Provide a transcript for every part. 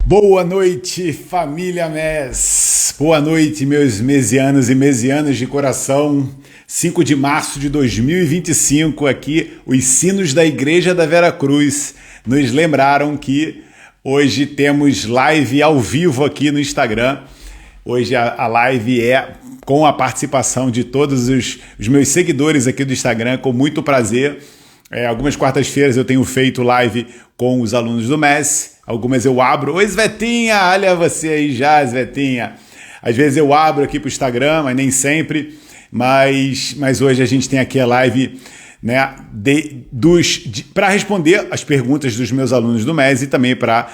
Boa noite, família MES. Boa noite, meus mesianos e mesianas de coração. 5 de março de 2025, aqui, os sinos da Igreja da Vera Cruz nos lembraram que hoje temos live ao vivo aqui no Instagram. Hoje a live é com a participação de todos os meus seguidores aqui do Instagram, com muito prazer. Algumas quartas-feiras eu tenho feito live com os alunos do MES, algumas eu abro. Oi, Svetinha, olha você aí já, Svetinha. Às vezes eu abro aqui para o Instagram, mas nem sempre. Mas hoje a gente tem aqui a live, né, para responder as perguntas dos meus alunos do MES e também para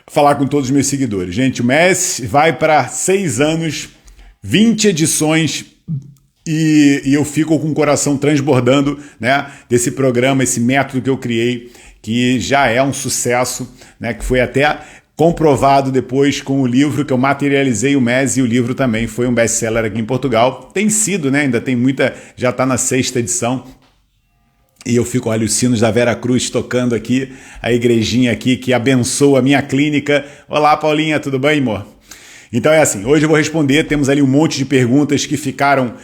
falar com todos os meus seguidores. Gente, o MES vai para 6 anos, 20 edições. E eu fico com o coração transbordando, né, desse programa, esse método que eu criei, que já é um sucesso, né, que foi até comprovado depois com o livro que eu materializei o MES, e o livro também foi um best-seller aqui em Portugal. Tem sido, né, ainda tem muita, já está na 6ª edição. E eu fico, olha, os sinos da Vera Cruz tocando aqui, a igrejinha aqui que abençoa a minha clínica. Olá, Paulinha, tudo bem, amor? Então é assim, hoje eu vou responder, temos ali um monte de perguntas que ficaram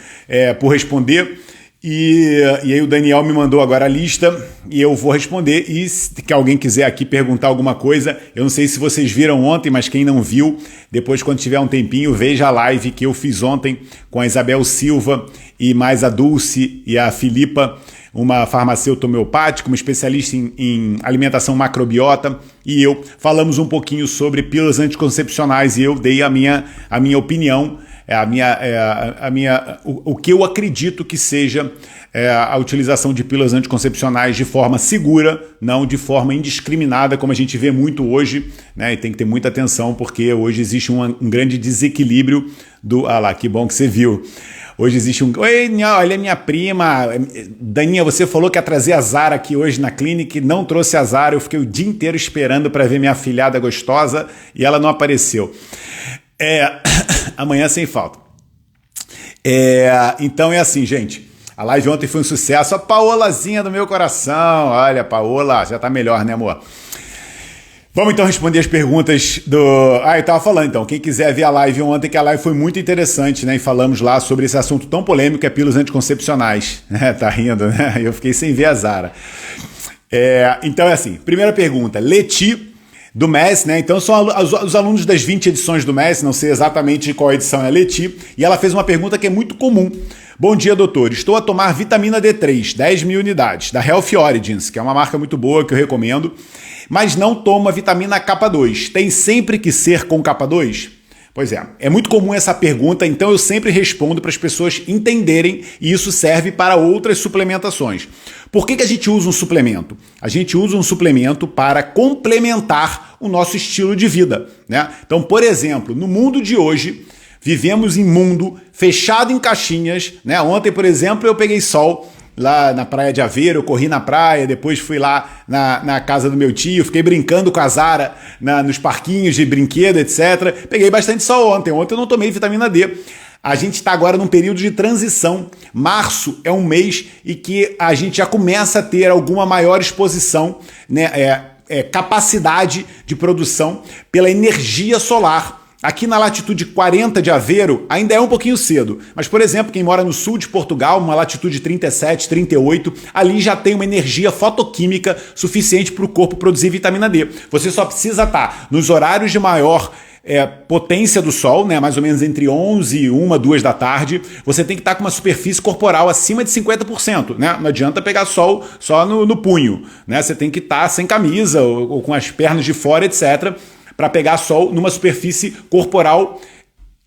por responder, e aí o Daniel me mandou agora a lista e eu vou responder. E se que alguém quiser aqui perguntar alguma coisa, eu não sei se vocês viram ontem, mas quem não viu, depois quando tiver um tempinho, veja a live que eu fiz ontem com a Isabel Silva e mais a Dulce e a Filipa, uma farmacêutica homeopática, uma especialista em alimentação macrobiota, e eu falamos um pouquinho sobre pílulas anticoncepcionais e eu dei a minha opinião, o que eu acredito que seja a utilização de pílulas anticoncepcionais de forma segura, não de forma indiscriminada, como a gente vê muito hoje, né? E tem que ter muita atenção, porque hoje existe um grande desequilíbrio do... Ah lá, que bom que você viu. Hoje existe um... Oi, olha a minha prima. Daninha, você falou que ia trazer a Zara aqui hoje na clínica e não trouxe a Zara. Eu fiquei o dia inteiro esperando para ver minha afilhada gostosa e ela não apareceu. Amanhã sem falta. Então é assim, gente. A live ontem foi um sucesso. A Paolazinha do meu coração. Olha, Paola, já tá melhor, né, amor? Vamos então responder as perguntas do... eu tava falando então, quem quiser ver a live ontem, que a live foi muito interessante, né? E falamos lá sobre esse assunto tão polêmico que é pílulas anticoncepcionais. Tá rindo, né? Eu fiquei sem ver a Zara. Então é assim, primeira pergunta, Leti, do MES, né? Então são os alunos das 20 edições do MES, não sei exatamente qual edição é a Leti, e ela fez uma pergunta que é muito comum. Bom dia, doutor. Estou a tomar vitamina D3, 10.000 unidades, da Health Origins, que é uma marca muito boa que eu recomendo, mas não tomo a vitamina K2. Tem sempre que ser com K2? Pois é muito comum essa pergunta, então eu sempre respondo para as pessoas entenderem, e isso serve para outras suplementações. Por que a gente usa um suplemento? A gente usa um suplemento para complementar o nosso estilo de vida, né? Então, por exemplo, no mundo de hoje, vivemos em mundo fechado em caixinhas, né? Ontem, por exemplo, eu peguei sol lá na praia de Aveiro, eu corri na praia, depois fui lá na casa do meu tio, fiquei brincando com a Zara nos parquinhos de brinquedo, etc. Peguei bastante sol ontem. Ontem eu não tomei vitamina D. A gente está agora num período de transição. Março é um mês em que a gente já começa a ter alguma maior exposição, né? Capacidade de produção pela energia solar. Aqui na latitude 40 de Aveiro ainda é um pouquinho cedo, mas, por exemplo, quem mora no sul de Portugal, uma latitude 37, 38, ali já tem uma energia fotoquímica suficiente para o corpo produzir vitamina D. Você só precisa estar nos horários de maior potência do sol, né, mais ou menos entre 11 e 1, 2 da tarde, você tem que estar com uma superfície corporal acima de 50%, né? Não adianta pegar sol só no punho, né? Você tem que estar sem camisa ou com as pernas de fora, etc., para pegar sol numa superfície corporal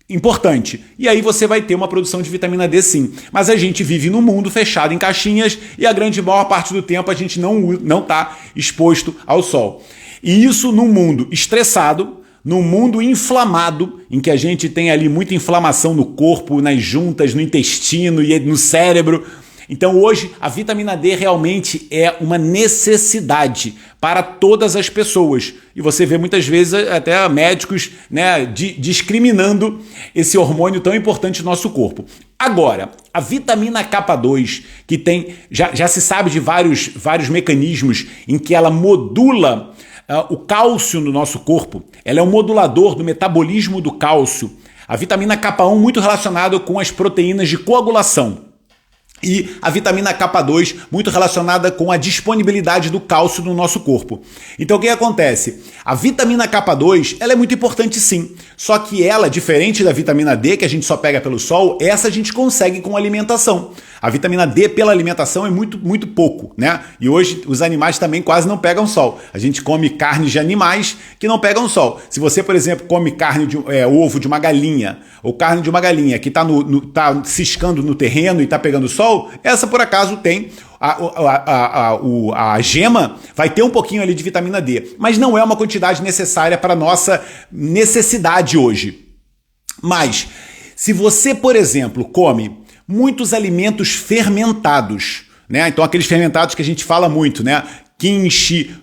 importante. E aí você vai ter uma produção de vitamina D, sim. Mas a gente vive num mundo fechado em caixinhas e a grande maior parte do tempo a gente não está exposto ao sol. E isso num mundo estressado, num mundo inflamado, em que a gente tem ali muita inflamação no corpo, nas juntas, no intestino e no cérebro. Então hoje a vitamina D realmente é uma necessidade para todas as pessoas. E você vê muitas vezes até médicos, né, discriminando esse hormônio tão importante no nosso corpo. Agora, a vitamina K2, que tem, já se sabe de vários mecanismos em que ela modula O cálcio no nosso corpo, ela é um modulador do metabolismo do cálcio. A vitamina K1 muito relacionada com as proteínas de coagulação. E a vitamina K2 muito relacionada com a disponibilidade do cálcio no nosso corpo. Então o que acontece? A vitamina K2 ela é muito importante sim, só que ela, diferente da vitamina D que a gente só pega pelo sol, essa a gente consegue com alimentação. A vitamina D pela alimentação é muito pouco, né? E hoje os animais também quase não pegam sol. A gente come carnes de animais que não pegam sol. Se você, por exemplo, come carne de ovo de uma galinha ou carne de uma galinha que está tá ciscando no terreno e está pegando sol, essa por acaso tem a gema vai ter um pouquinho ali de vitamina D, mas não é uma quantidade necessária para a nossa necessidade hoje. Mas se você, por exemplo, come muitos alimentos fermentados, né? Então aqueles fermentados que a gente fala muito, né? Kimchi,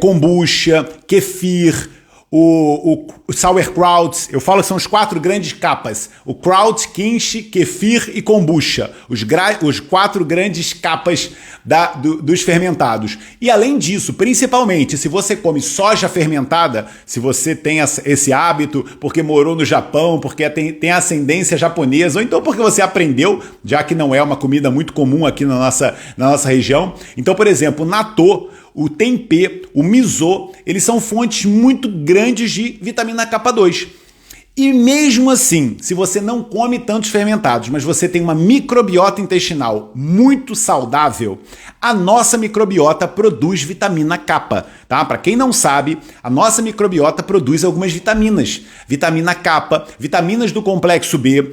kombucha, kefir, o sauerkraut, eu falo que são os 4 grandes capas, o kraut, kimchi, kefir e kombucha, os 4 grandes capas dos fermentados. E além disso, principalmente, se você come soja fermentada, se você tem esse hábito porque morou no Japão, porque tem ascendência japonesa, ou então porque você aprendeu, já que não é uma comida muito comum aqui na nossa região. Então, por exemplo, o natto, o tempê, o miso, eles são fontes muito grandes de vitamina K2. E mesmo assim, se você não come tantos fermentados, mas você tem uma microbiota intestinal muito saudável, a nossa microbiota produz vitamina K, tá? Para quem não sabe, a nossa microbiota produz algumas vitaminas. Vitamina K, vitaminas do complexo B,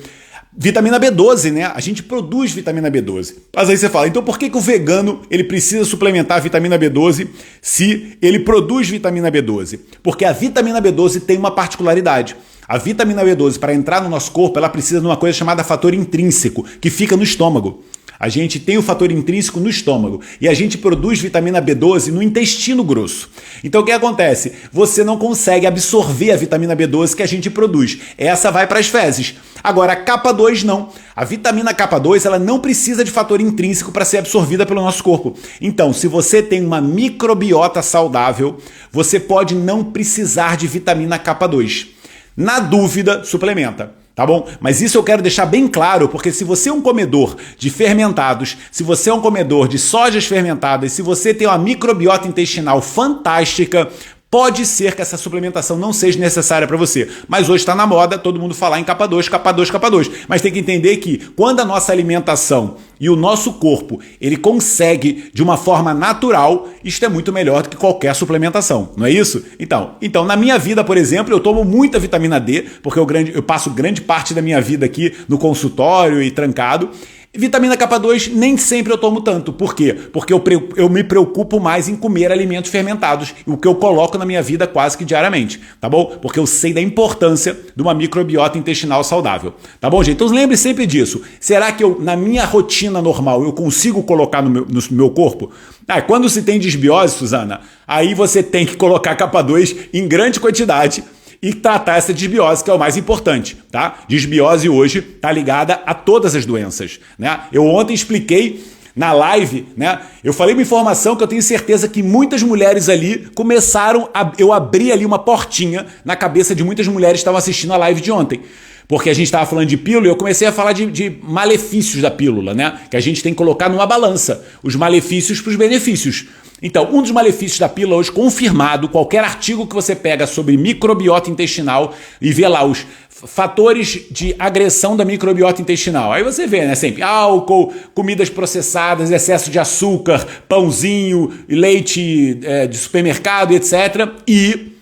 vitamina B12, né? A gente produz vitamina B12. Mas aí você fala, então por que o vegano ele precisa suplementar a vitamina B12 se ele produz vitamina B12? Porque a vitamina B12 tem uma particularidade. A vitamina B12, para entrar no nosso corpo, ela precisa de uma coisa chamada fator intrínseco, que fica no estômago. A gente tem o fator intrínseco no estômago e a gente produz vitamina B12 no intestino grosso. Então o que acontece? Você não consegue absorver a vitamina B12 que a gente produz. Essa vai para as fezes. Agora a K2 não. A vitamina K2 ela não precisa de fator intrínseco para ser absorvida pelo nosso corpo. Então, se você tem uma microbiota saudável, você pode não precisar de vitamina K2. Na dúvida, suplementa. Tá bom? Mas isso eu quero deixar bem claro, porque se você é um comedor de fermentados, se você é um comedor de sojas fermentadas, se você tem uma microbiota intestinal fantástica, pode ser que essa suplementação não seja necessária para você. Mas hoje está na moda todo mundo falar em K2, K2, K2. Mas tem que entender que quando a nossa alimentação e o nosso corpo, ele consegue de uma forma natural, isto é muito melhor do que qualquer suplementação, não é isso? Então na minha vida, por exemplo, eu tomo muita vitamina D, porque eu passo grande parte da minha vida aqui no consultório e trancado. Vitamina K2 nem sempre eu tomo tanto. Por quê? Porque eu me preocupo mais em comer alimentos fermentados, o que eu coloco na minha vida quase que diariamente, tá bom? Porque eu sei da importância de uma microbiota intestinal saudável, tá bom, gente? Então lembre sempre disso. Será que na minha rotina normal, eu consigo colocar no meu corpo? Quando se tem desbiose, Suzana, aí você tem que colocar K2 em grande quantidade e tratar essa desbiose, que é o mais importante, tá? Desbiose hoje tá ligada a todas as doenças, né? Eu ontem expliquei na live, né? Eu falei uma informação que eu tenho certeza que muitas mulheres ali eu abri ali uma portinha na cabeça de muitas mulheres que estavam assistindo a live de ontem. Porque a gente estava falando de pílula e eu comecei a falar de malefícios da pílula, né? Que a gente tem que colocar numa balança os malefícios para os benefícios. Então, um dos malefícios da pílula hoje confirmado, qualquer artigo que você pega sobre microbiota intestinal e vê lá os fatores de agressão da microbiota intestinal. Aí você vê, né, sempre álcool, comidas processadas, excesso de açúcar, pãozinho, leite de supermercado, etc. E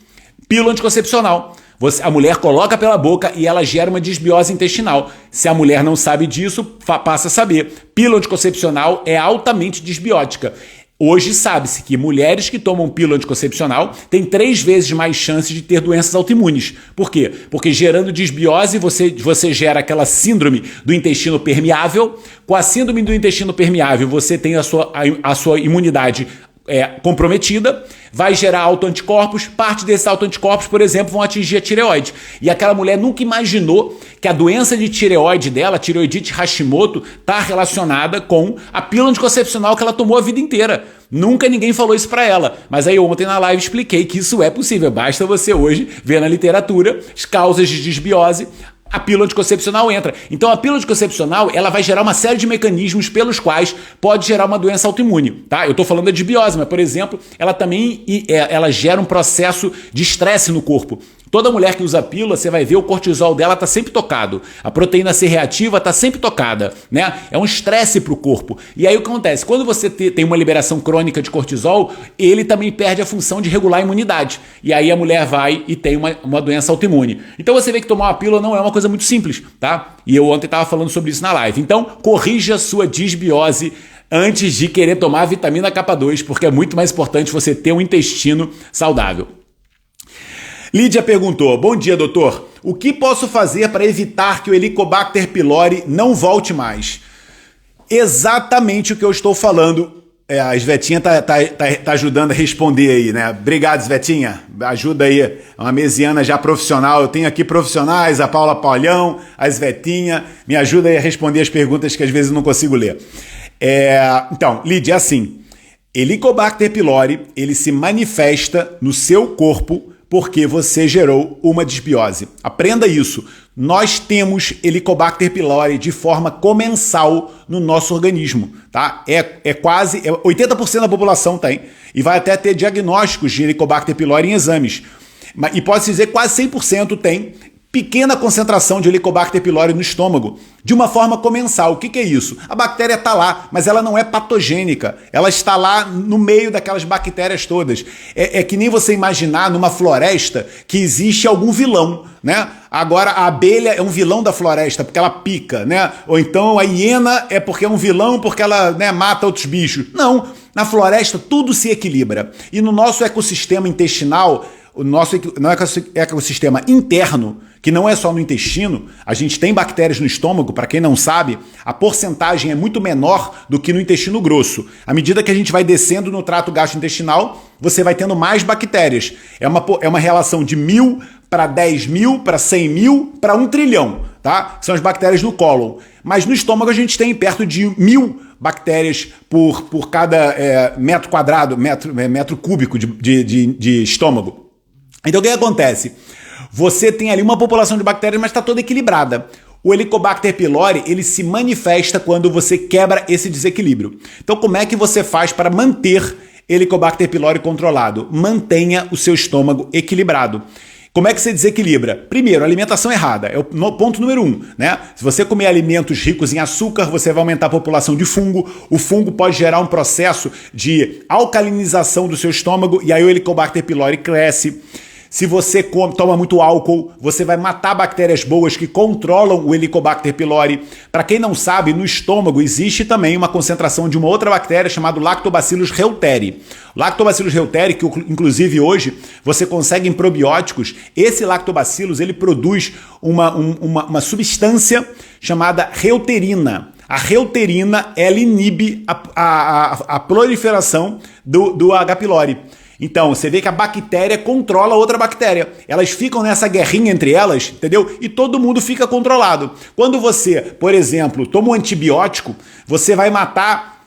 pílula anticoncepcional. A mulher coloca pela boca e ela gera uma desbiose intestinal. Se a mulher não sabe disso, passa a saber. Pílula anticoncepcional é altamente desbiótica. Hoje sabe-se que mulheres que tomam pílula anticoncepcional têm 3 vezes mais chances de ter doenças autoimunes. Por quê? Porque gerando desbiose você gera aquela síndrome do intestino permeável. Com a síndrome do intestino permeável você tem a sua imunidade comprometida, vai gerar autoanticorpos, parte desses autoanticorpos, por exemplo, vão atingir a tireoide. E aquela mulher nunca imaginou que a doença de tireoide dela, a tireoidite Hashimoto, está relacionada com a pílula anticoncepcional que ela tomou a vida inteira. Nunca ninguém falou isso para ela. Mas aí ontem na live expliquei que isso é possível. Basta você hoje ver na literatura as causas de disbiose. A pílula anticoncepcional entra. Então a pílula anticoncepcional ela vai gerar uma série de mecanismos pelos quais pode gerar uma doença autoimune, tá? Eu estou falando da disbiose, mas por exemplo, ela também ela gera um processo de estresse no corpo. Toda mulher que usa pílula, você vai ver o cortisol dela tá sempre tocado. A proteína C reativa tá sempre tocada, né? É um estresse para o corpo. E aí o que acontece? Quando você tem uma liberação crônica de cortisol, ele também perde a função de regular a imunidade. E aí a mulher vai e tem uma doença autoimune. Então você vê que tomar uma pílula não é uma coisa muito simples, tá? E eu ontem estava falando sobre isso na live. Então, corrija a sua disbiose antes de querer tomar a vitamina K2, porque é muito mais importante você ter um intestino saudável. Lídia perguntou: bom dia, doutor. O que posso fazer para evitar que o Helicobacter pylori não volte mais? Exatamente o que eu estou falando. A Svetinha tá ajudando a responder aí, né? Obrigado, Svetinha. Ajuda aí. É uma mesiana já profissional. Eu tenho aqui profissionais, a Paula Paulhão, a Svetinha. Me ajuda aí a responder as perguntas que às vezes eu não consigo ler. Então, Lídia, é assim. Helicobacter pylori, ele se manifesta no seu corpo porque você gerou uma disbiose. Aprenda isso. Nós temos Helicobacter pylori de forma comensal no nosso organismo, tá? Quase 80% da população tem e vai até ter diagnósticos de Helicobacter pylori em exames. E pode-se dizer que quase 100% tem pequena concentração de Helicobacter pylori no estômago, de uma forma comensal. O que é isso? A bactéria está lá, mas ela não é patogênica. Ela está lá no meio daquelas bactérias todas. É que nem você imaginar numa floresta que existe algum vilão, né? Agora a abelha é um vilão da floresta porque ela pica, né? Ou então a hiena é porque é um vilão porque ela, né, mata outros bichos. Não, na floresta tudo se equilibra. E no nosso ecossistema intestinal, o nosso ecossistema interno, que não é só no intestino, a gente tem bactérias no estômago, para quem não sabe, a porcentagem é muito menor do que no intestino grosso. À medida que a gente vai descendo no trato gastrointestinal, você vai tendo mais bactérias. É uma relação de 1000 para 10.000, para 100.000, para 1 trilhão, tá? São as bactérias no cólon. Mas no estômago a gente tem perto de 1.000 bactérias por cada metro quadrado, metro cúbico de estômago. Então o que acontece? Você tem ali uma população de bactérias, mas está toda equilibrada. O Helicobacter pylori, ele se manifesta quando você quebra esse desequilíbrio. Então como é que você faz para manter Helicobacter pylori controlado? Mantenha o seu estômago equilibrado. Como é que você desequilibra? Primeiro, alimentação errada. É o ponto número 1, né? Se você comer alimentos ricos em açúcar, você vai aumentar a população de fungo. O fungo pode gerar um processo de alcalinização do seu estômago e aí o Helicobacter pylori cresce. Se você toma muito álcool, você vai matar bactérias boas que controlam o Helicobacter pylori. Para quem não sabe, no estômago existe também uma concentração de uma outra bactéria chamada Lactobacillus reuteri. Lactobacillus reuteri, que inclusive hoje você consegue em probióticos, esse lactobacillus ele produz uma substância chamada reuterina. A reuterina ela inibe a proliferação do H. pylori. Então, você vê que a bactéria controla outra bactéria. Elas ficam nessa guerrinha entre elas, entendeu? E todo mundo fica controlado. Quando você, por exemplo, toma um antibiótico, você vai matar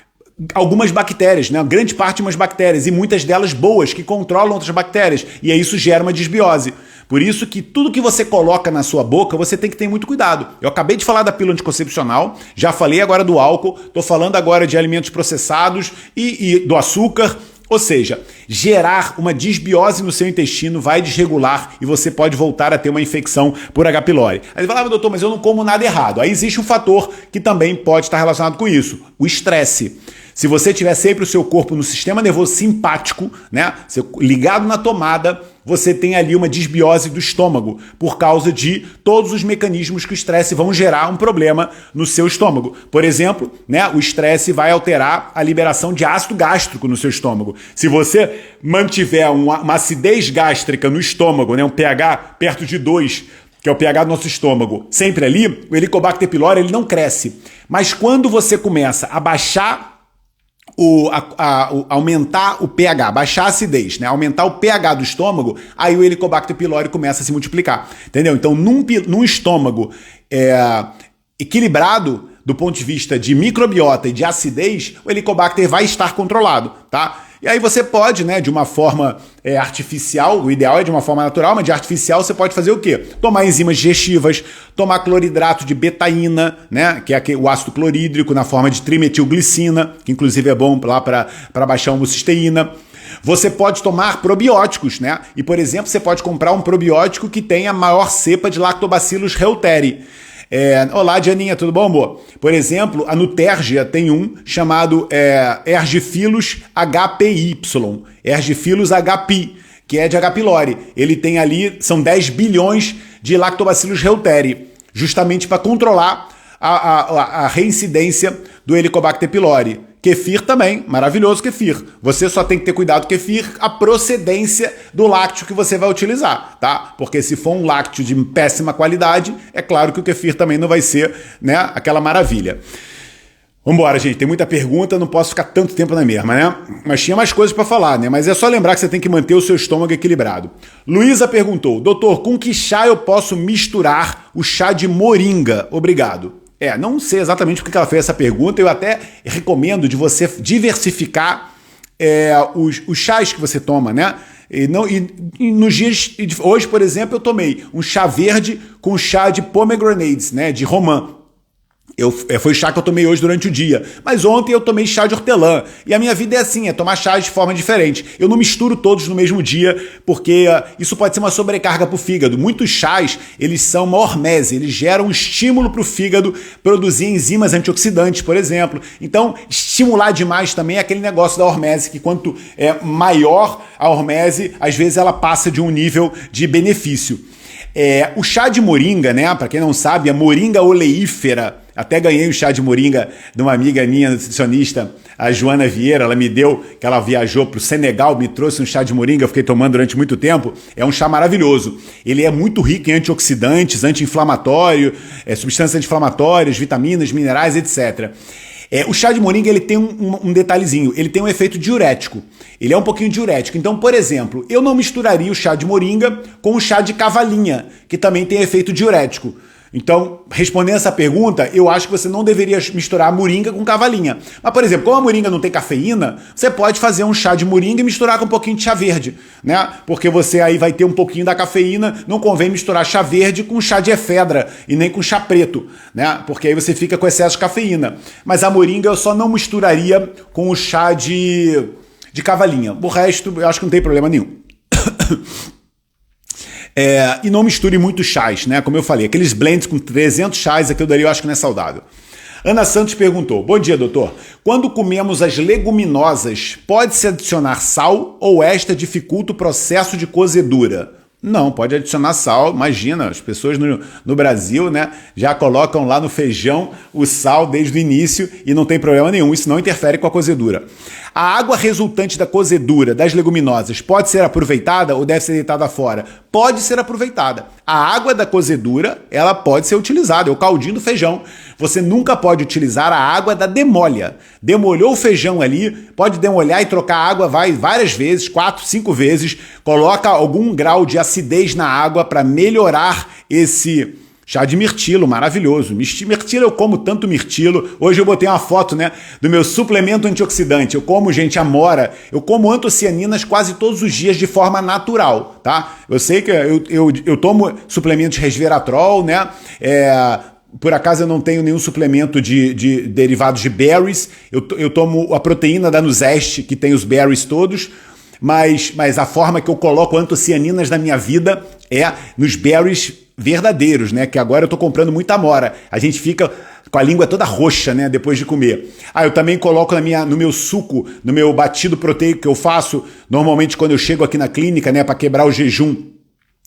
algumas bactérias, né? Grande parte de umas bactérias, e muitas delas boas, que controlam outras bactérias. E aí isso gera uma disbiose. Por isso que tudo que você coloca na sua boca, você tem que ter muito cuidado. Eu acabei de falar da pílula anticoncepcional, já falei agora do álcool, estou falando agora de alimentos processados e do açúcar. Ou seja, gerar uma disbiose no seu intestino vai desregular e você pode voltar a ter uma infecção por H. pylori. Aí você fala, doutor, mas eu não como nada errado. Aí existe um fator que também pode estar relacionado com isso, o estresse. Se você tiver sempre o seu corpo no sistema nervoso simpático, né, ligado na tomada, você tem ali uma disbiose do estômago por causa de todos os mecanismos que o estresse vão gerar um problema no seu estômago. Por exemplo, né, o estresse vai alterar a liberação de ácido gástrico no seu estômago. Se você mantiver uma acidez gástrica no estômago, né, um pH perto de 2, que é o pH do nosso estômago, sempre ali, o Helicobacter pylori ele não cresce. Mas quando você começa a baixar aumentar o pH, baixar a acidez, né? Aumentar o pH do estômago, aí o Helicobacter pylori começa a se multiplicar, entendeu? Então, num estômago equilibrado do ponto de vista de microbiota e de acidez, o Helicobacter vai estar controlado, tá? E aí você pode, né, de uma forma artificial, o ideal é de uma forma natural, mas de artificial você pode fazer o quê? Tomar enzimas digestivas, tomar cloridrato de betaína, né, que é o ácido clorídrico na forma de trimetilglicina, que inclusive é bom lá para baixar a homocisteína. Você pode tomar probióticos, né? E, por exemplo, você pode comprar um probiótico que tenha a maior cepa de Lactobacillus reuteri. Olá, Dianinha, tudo bom, amor? Por exemplo, a Nutergia tem um chamado Ergiphilus HPY, Ergiphilus HP, que é de H. pylori. Ele tem ali, são 10 bilhões de Lactobacillus reuteri, justamente para controlar a reincidência do Helicobacter pylori. Kefir também, maravilhoso kefir. Você só tem que ter cuidado com kefir, a procedência do lácteo que você vai utilizar, tá? Porque se for um lácteo de péssima qualidade, é claro que o kefir também não vai ser, né, aquela maravilha. Vambora, gente, tem muita pergunta, não posso ficar tanto tempo na mesma, né? Mas tinha mais coisas para falar, né? Mas é só lembrar que você tem que manter o seu estômago equilibrado. Luísa perguntou, doutor, com que chá eu posso misturar o chá de moringa? Obrigado. Não sei exatamente porque ela fez essa pergunta, eu até recomendo de você diversificar os chás que você toma, né? E nos dias... Hoje, por exemplo, eu tomei um chá verde com chá de pomegranates, né? De romã. Foi o chá que eu tomei hoje durante o dia. Mas ontem eu tomei chá de hortelã. E a minha vida é assim, é tomar chás de forma diferente. Eu não misturo todos no mesmo dia, porque isso pode ser uma sobrecarga para o fígado. Muitos chás, eles são uma hormese, eles geram um estímulo para o fígado produzir enzimas antioxidantes, por exemplo. Então, estimular demais também é aquele negócio da hormese, que quanto maior a hormese, às vezes ela passa de um nível de benefício. O chá de moringa, né? Para quem não sabe, a moringa oleífera. Até ganhei o chá de moringa de uma amiga minha, nutricionista, a Joana Vieira. Ela me deu, que ela viajou para o Senegal, me trouxe um chá de moringa, eu fiquei tomando durante muito tempo. É um chá maravilhoso. Ele é muito rico em antioxidantes, anti-inflamatório, substâncias anti-inflamatórias, vitaminas, minerais, etc. O chá de moringa ele tem um detalhezinho, ele tem um efeito diurético. Ele é um pouquinho diurético. Então, por exemplo, eu não misturaria o chá de moringa com o chá de cavalinha, que também tem efeito diurético. Então, respondendo essa pergunta, eu acho que você não deveria misturar a moringa com cavalinha. Mas, por exemplo, como a moringa não tem cafeína, você pode fazer um chá de moringa e misturar com um pouquinho de chá verde, né? Porque você aí vai ter um pouquinho da cafeína, não convém misturar chá verde com chá de efedra e nem com chá preto, né? Porque aí você fica com excesso de cafeína. Mas a moringa eu só não misturaria com o chá de cavalinha. O resto, eu acho que não tem problema nenhum. E não misture muitos chás, né? Como eu falei, aqueles blends com 300 chás, aquilo dali eu acho que não é saudável. Ana Santos perguntou, bom dia, doutor. Quando comemos as leguminosas, pode-se adicionar sal ou esta dificulta o processo de cozedura? Não, pode adicionar sal, imagina, as pessoas no Brasil, né, já colocam lá no feijão o sal desde o início e não tem problema nenhum, isso não interfere com a cozedura. A água resultante da cozedura das leguminosas pode ser aproveitada ou deve ser deitada fora? Pode ser aproveitada. A água da cozedura, ela pode ser utilizada, é o caldinho do feijão. Você nunca pode utilizar a água da demolha. Demolhou o feijão ali, pode demolhar e trocar a água várias vezes, 4, 5 vezes, coloca algum grau de acidez na água para melhorar esse chá de mirtilo, maravilhoso. Mirtilo, eu como tanto mirtilo. Hoje eu botei uma foto, né, do meu suplemento antioxidante. Eu como, gente, amora. Eu como antocianinas quase todos os dias de forma natural, tá? Eu sei que eu tomo suplementos resveratrol, né? Por acaso eu não tenho nenhum suplemento de derivados de berries. Eu tomo a proteína da Nuzest, que tem os berries todos. Mas a forma que eu coloco antocianinas na minha vida é nos berries verdadeiros, né? Que agora eu tô comprando muita amora. A gente fica com a língua toda roxa, né? Depois de comer. Eu também coloco no meu suco, no meu batido proteico que eu faço normalmente quando eu chego aqui na clínica, né? Para quebrar o jejum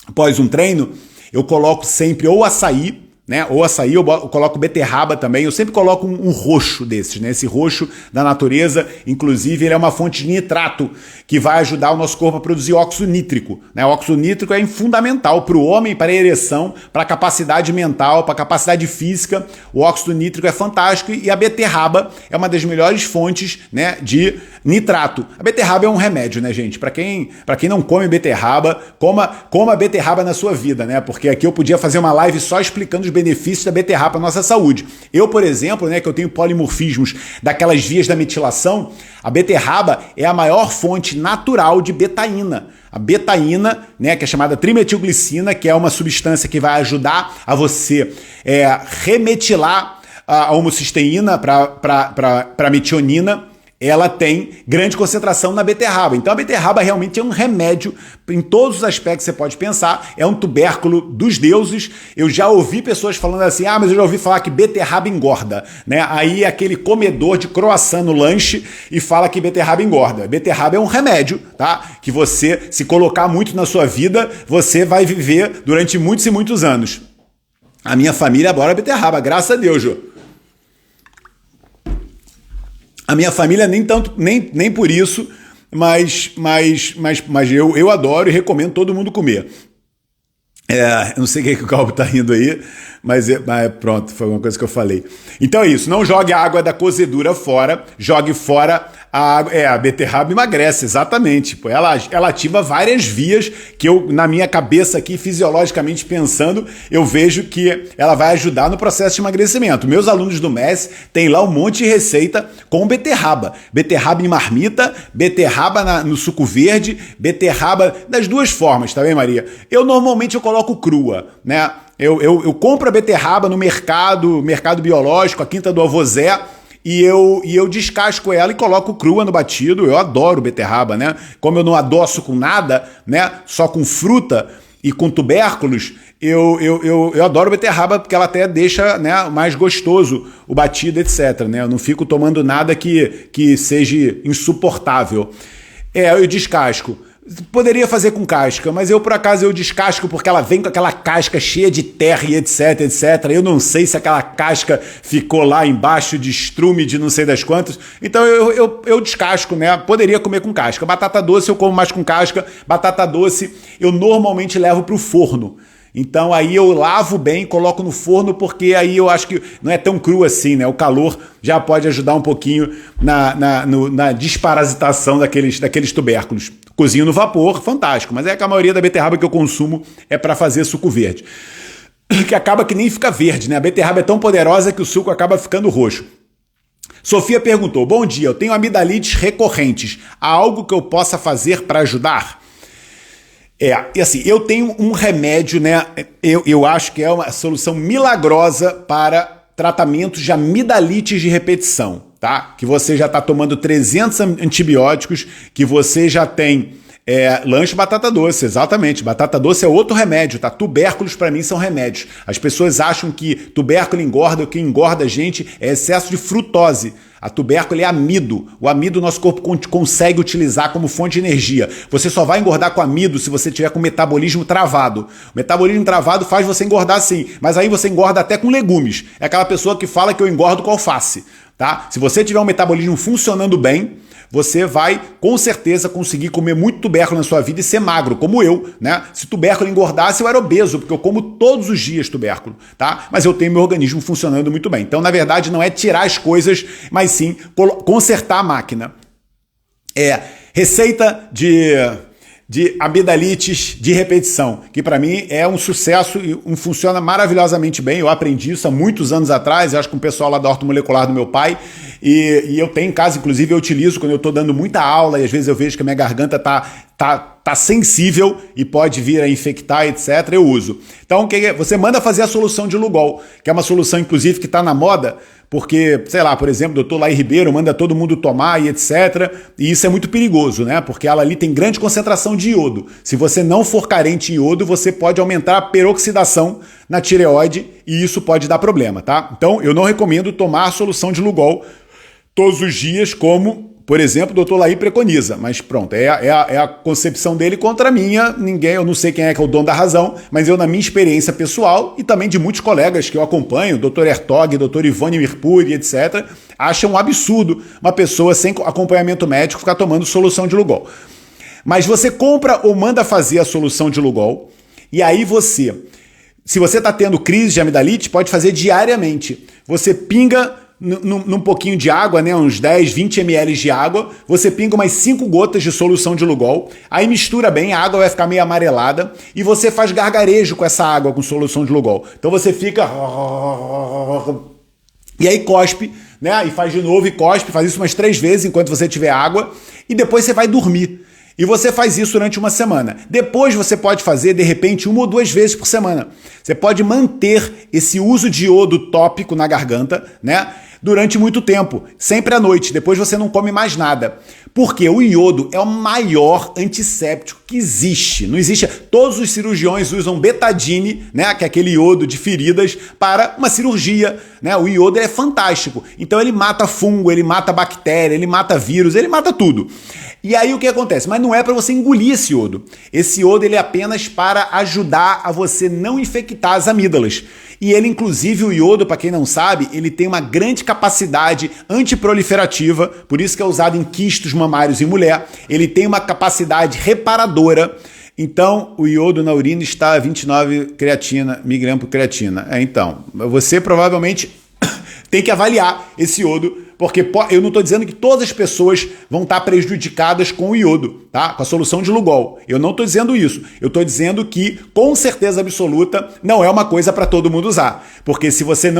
após um treino, eu coloco sempre ou açaí, né? Ou açaí, eu coloco beterraba também. Eu sempre coloco um roxo desses, né? Esse roxo da natureza, inclusive, ele é uma fonte de nitrato que vai ajudar o nosso corpo a produzir óxido nítrico, né? O óxido nítrico é fundamental para o homem, para a ereção, para a capacidade mental, para a capacidade física. O óxido nítrico é fantástico e a beterraba é uma das melhores fontes, né, de nitrato. A beterraba é um remédio, né, gente? Para quem não come beterraba, coma beterraba na sua vida, né? Porque aqui eu podia fazer uma live só explicando os benefícios da beterraba para nossa saúde. Eu, por exemplo, né, que eu tenho polimorfismos daquelas vias da metilação, a beterraba é a maior fonte natural de betaína. A betaína, né, que é chamada trimetilglicina, que é uma substância que vai ajudar a você remetilar a homocisteína para metionina, ela tem grande concentração na beterraba. Então a beterraba realmente é um remédio em todos os aspectos que você pode pensar, é um tubérculo dos deuses. Eu já ouvi pessoas falando assim, mas eu já ouvi falar que beterraba engorda, né? Aí aquele comedor de croissant no lanche e fala que beterraba engorda. Beterraba é um remédio, tá? Que você, se colocar muito na sua vida, você vai viver durante muitos e muitos anos. A minha família adora beterraba, graças a Deus, Jô. A minha família nem por isso, mas eu adoro e recomendo todo mundo comer. Eu não sei o que o Calvo tá rindo aí, mas pronto, foi uma coisa que eu falei. Então é isso, não jogue a água da cozedura fora, jogue fora a água. A beterraba emagrece, exatamente. Pô, ela ativa várias vias que eu, na minha cabeça aqui, fisiologicamente pensando, eu vejo que ela vai ajudar no processo de emagrecimento. Meus alunos do MES têm lá um monte de receita com beterraba. Beterraba em marmita, beterraba no suco verde, beterraba das duas formas, tá bem, Maria? Eu normalmente coloco crua, né? Eu compro a beterraba no mercado biológico, a Quinta do Avô Zé, e eu descasco ela e coloco crua no batido. Eu adoro beterraba, né? Como eu não adoço com nada, né? Só com fruta e com tubérculos, eu adoro beterraba porque ela até deixa, né, mais gostoso o batido, etc, né? Eu não fico tomando nada que seja insuportável. Eu descasco. Poderia fazer com casca, mas por acaso eu descasco porque ela vem com aquela casca cheia de terra e etc, etc. Eu não sei se aquela casca ficou lá embaixo de estrume de não sei das quantas. Então eu descasco, né? Poderia comer com casca. Batata doce eu como mais com casca. Batata doce eu normalmente levo para o forno. Então aí eu lavo bem, coloco no forno, porque aí eu acho que não é tão cru assim, né? O calor já pode ajudar um pouquinho na desparasitação daqueles tubérculos. Cozinho no vapor, fantástico, mas é que a maioria da beterraba que eu consumo é para fazer suco verde. Que acaba que nem fica verde, né? A beterraba é tão poderosa que o suco acaba ficando roxo. Sofia perguntou, bom dia, eu tenho amidalites recorrentes. Há algo que eu possa fazer para ajudar? E assim, eu tenho um remédio, né? Eu acho que é uma solução milagrosa para tratamentos de amidalites de repetição, tá? Que você já está tomando 300 antibióticos, que você já tem lanche batata doce, exatamente. Batata doce é outro remédio, tá? Tubérculos para mim são remédios. As pessoas acham que tubérculo engorda, o que engorda a gente é excesso de frutose. A tubérculo é amido. O amido nosso corpo consegue utilizar como fonte de energia. Você só vai engordar com amido se você tiver com metabolismo travado. O metabolismo travado faz você engordar sim, mas aí você engorda até com legumes. É aquela pessoa que fala que eu engordo com alface, tá? Se você tiver um metabolismo funcionando bem, você vai, com certeza, conseguir comer muito tubérculo na sua vida e ser magro, como eu, né? Se tubérculo engordasse, eu era obeso, porque eu como todos os dias tubérculo, tá? Mas eu tenho meu organismo funcionando muito bem. Então, na verdade, não é tirar as coisas, mas sim consertar a máquina. Receita de amidalites de repetição, que para mim é um sucesso e funciona maravilhosamente bem. Eu aprendi isso há muitos anos atrás, eu acho que com o pessoal lá da ortomolecular do meu pai, e eu tenho em casa, inclusive eu utilizo quando eu estou dando muita aula e às vezes eu vejo que a minha garganta tá sensível e pode vir a infectar, etc, eu uso. Então, você manda fazer a solução de Lugol, que é uma solução, inclusive, que está na moda, porque, sei lá, por exemplo, o Dr. Laí Ribeiro manda todo mundo tomar e etc, e isso é muito perigoso, né? Porque ela ali tem grande concentração de iodo. Se você não for carente de iodo, você pode aumentar a peroxidação na tireoide e isso pode dar problema, tá? Então, eu não recomendo tomar a solução de Lugol todos os dias como por exemplo, o doutor Laí preconiza, mas pronto, é a concepção dele contra a minha, eu não sei quem é que é o dono da razão, mas eu, na minha experiência pessoal e também de muitos colegas que eu acompanho, doutor Ertog, doutor Ivone Mirpuri, etc., acham um absurdo uma pessoa sem acompanhamento médico ficar tomando solução de Lugol. Mas você compra ou manda fazer a solução de Lugol, e aí se você está tendo crise de amidalite, pode fazer diariamente. Você pinga num pouquinho de água, né, uns 10, 20 ml de água, você pinga umas 5 gotas de solução de Lugol, aí mistura bem, a água vai ficar meio amarelada, e você faz gargarejo com essa água com solução de Lugol. Então você fica... E aí cospe, né, e faz de novo e cospe, faz isso umas 3 vezes enquanto você tiver água, e depois você vai dormir. E você faz isso durante uma semana. Depois você pode fazer, de repente, 1 ou 2 vezes por semana. Você pode manter esse uso de iodo tópico na garganta, né, durante muito tempo, sempre à noite. Depois você não come mais nada. Porque o iodo é o maior antisséptico que existe. Não existe. Todos os cirurgiões usam betadine, né, que é aquele iodo de feridas, para uma cirurgia, né? O iodo é fantástico. Então ele mata fungo, ele mata bactéria, ele mata vírus, ele mata tudo. E aí o que acontece? Mas não é para você engolir esse iodo. Esse iodo ele é apenas para ajudar a você não infectar as amígdalas. E ele, inclusive, o iodo, para quem não sabe, ele tem uma grande capacidade antiproliferativa, por isso que é usado em quistos mamários em mulher. Ele tem uma capacidade reparadora. Então, o iodo na urina está a 29 creatina, miligramas por creatina. Então, você provavelmente tem que avaliar esse iodo, porque eu não estou dizendo que todas as pessoas vão estar prejudicadas com o iodo, tá? Com a solução de Lugol. Eu não estou dizendo isso. Eu estou dizendo que, com certeza absoluta, não é uma coisa para todo mundo usar. Porque se você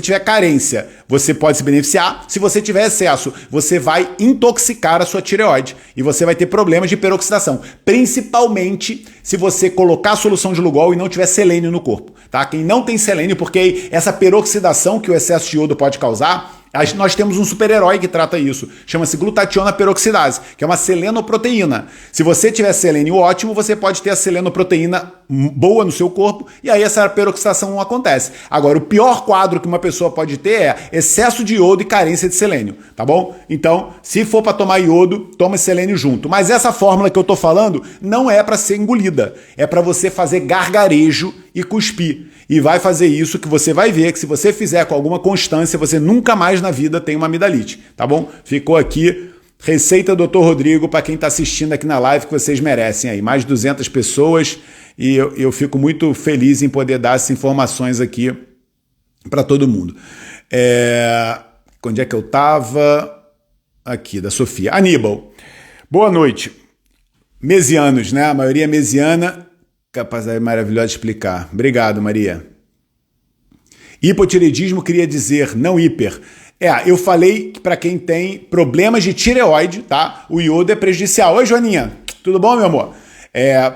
tiver carência, você pode se beneficiar. Se você tiver excesso, você vai intoxicar a sua tireoide e você vai ter problemas de peroxidação. Principalmente se você colocar a solução de Lugol e não tiver selênio no corpo, tá? Quem não tem selênio, porque essa peroxidação que o excesso de iodo pode causar, nós temos um super-herói que trata isso. Chama-se glutationa peroxidase, que é uma selenoproteína. Se você tiver selênio ótimo, você pode ter a selenoproteína boa no seu corpo e aí essa peroxidação não acontece. Agora, o pior quadro que uma pessoa pode ter é excesso de iodo e carência de selênio, tá bom? Então, se for para tomar iodo, toma selênio junto. Mas essa fórmula que eu tô falando não é para ser engolida. É para você fazer gargarejo e cuspir. E vai fazer isso que você vai ver que se você fizer com alguma constância, você nunca mais na vida tem uma amidalite, tá bom? Ficou aqui, receita Dr. Rodrigo, para quem está assistindo aqui na live, que vocês merecem aí. Mais de 200 pessoas e eu fico muito feliz em poder dar essas informações aqui para todo mundo. Onde é que eu estava? Aqui, da Sofia. Aníbal, boa noite. Mesianos, né? A maioria é mesiana. Capacidade maravilhosa de explicar. Obrigado, Maria. Hipotireoidismo queria dizer não hiper. Eu falei que para quem tem problemas de tireoide, tá? O iodo é prejudicial. Oi, Joaninha. Tudo bom, meu amor?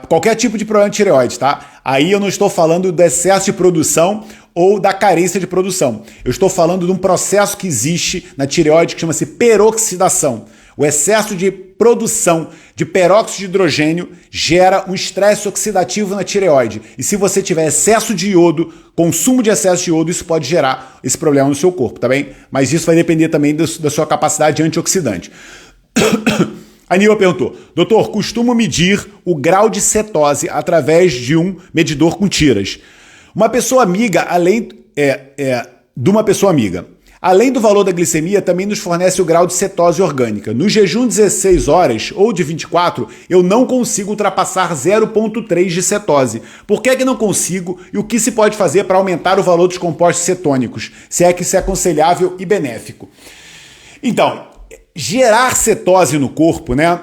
Qualquer tipo de problema de tireoide, tá? Aí eu não estou falando do excesso de produção ou da carência de produção. Eu estou falando de um processo que existe na tireoide que chama-se peroxidação. O excesso de produção de peróxido de hidrogênio gera um estresse oxidativo na tireoide. E se você tiver excesso de iodo, consumo de excesso de iodo, isso pode gerar esse problema no seu corpo, tá bem? Mas isso vai depender também da sua capacidade antioxidante. A Nila perguntou, doutor, costumo medir o grau de cetose através de um medidor com tiras. Uma pessoa amiga, de uma pessoa amiga. Além do valor da glicemia, também nos fornece o grau de cetose orgânica. No jejum de 16 horas ou de 24, eu não consigo ultrapassar 0,3 de cetose. Por que não consigo e o que se pode fazer para aumentar o valor dos compostos cetônicos? Se é que isso é aconselhável e benéfico. Então, gerar cetose no corpo, né,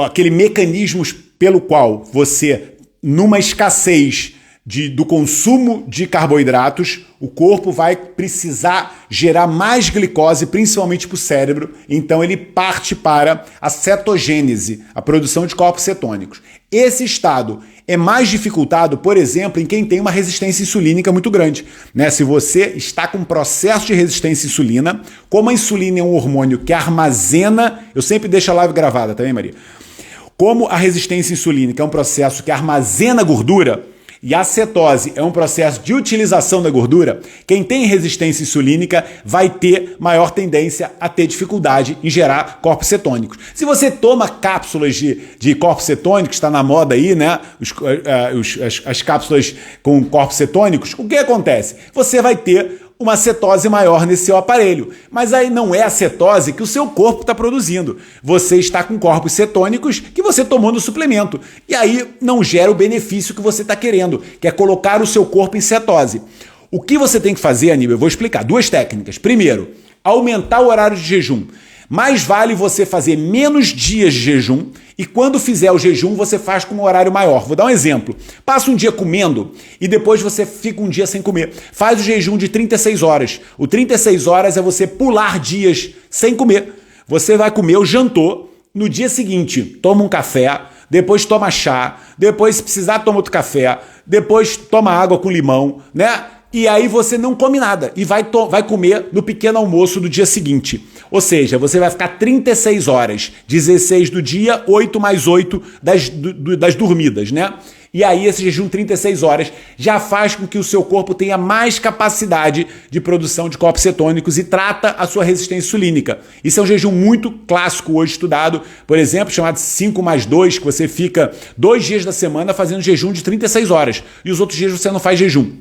aquele mecanismo pelo qual você, numa escassez do consumo de carboidratos, o corpo vai precisar gerar mais glicose, principalmente para o cérebro, então ele parte para a cetogênese, a produção de corpos cetônicos. Esse estado é mais dificultado, por exemplo, em quem tem uma resistência insulínica muito grande, né? Se você está com um processo de resistência à insulina, como a insulina é um hormônio que armazena, eu sempre deixo a live gravada, tá bem, Maria? Como a resistência insulínica é um processo que armazena gordura, e a cetose é um processo de utilização da gordura, quem tem resistência insulínica vai ter maior tendência a ter dificuldade em gerar corpos cetônicos. Se você toma cápsulas de corpos cetônicos, está na moda aí, né? As cápsulas com corpos cetônicos, o que acontece? Você vai ter uma cetose maior nesse seu aparelho. Mas aí não é a cetose que o seu corpo está produzindo. Você está com corpos cetônicos que você tomou no suplemento. E aí não gera o benefício que você está querendo, que é colocar o seu corpo em cetose. O que você tem que fazer, Aníbal? Eu vou explicar. Duas técnicas. Primeiro, aumentar o horário de jejum. Mais vale você fazer menos dias de jejum e quando fizer o jejum você faz com um horário maior. Vou dar um exemplo. Passa um dia comendo e depois você fica um dia sem comer. Faz o jejum de 36 horas. O 36 horas é você pular dias sem comer. Você vai comer o jantou, no dia seguinte toma um café, depois toma chá, depois se precisar toma outro café, depois toma água com limão, né? E aí você não come nada e vai comer no pequeno almoço do dia seguinte. Ou seja, você vai ficar 36 horas, 16 do dia, 8 mais 8 das dormidas, né? E aí esse jejum 36 horas já faz com que o seu corpo tenha mais capacidade de produção de corpos cetônicos e trata a sua resistência insulínica. Isso é um jejum muito clássico hoje estudado, por exemplo, chamado 5+2, que você fica 2 dias da semana fazendo jejum de 36 horas e os outros dias você não faz jejum.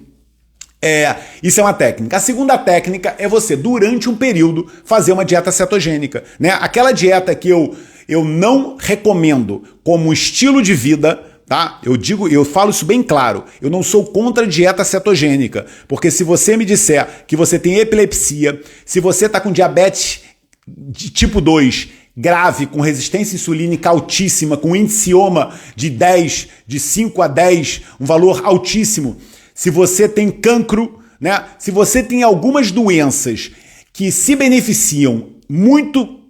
Isso é uma técnica. A segunda técnica é você, durante um período, fazer uma dieta cetogênica, né? Aquela dieta que eu não recomendo como estilo de vida, tá? Eu falo isso bem claro. Eu não sou contra dieta cetogênica, porque se você me disser que você tem epilepsia, se você está com diabetes de tipo 2, grave, com resistência insulínica altíssima, com índice IOMA de 5 a 10, um valor altíssimo, se você tem cancro, né? Se você tem algumas doenças que se beneficiam muito,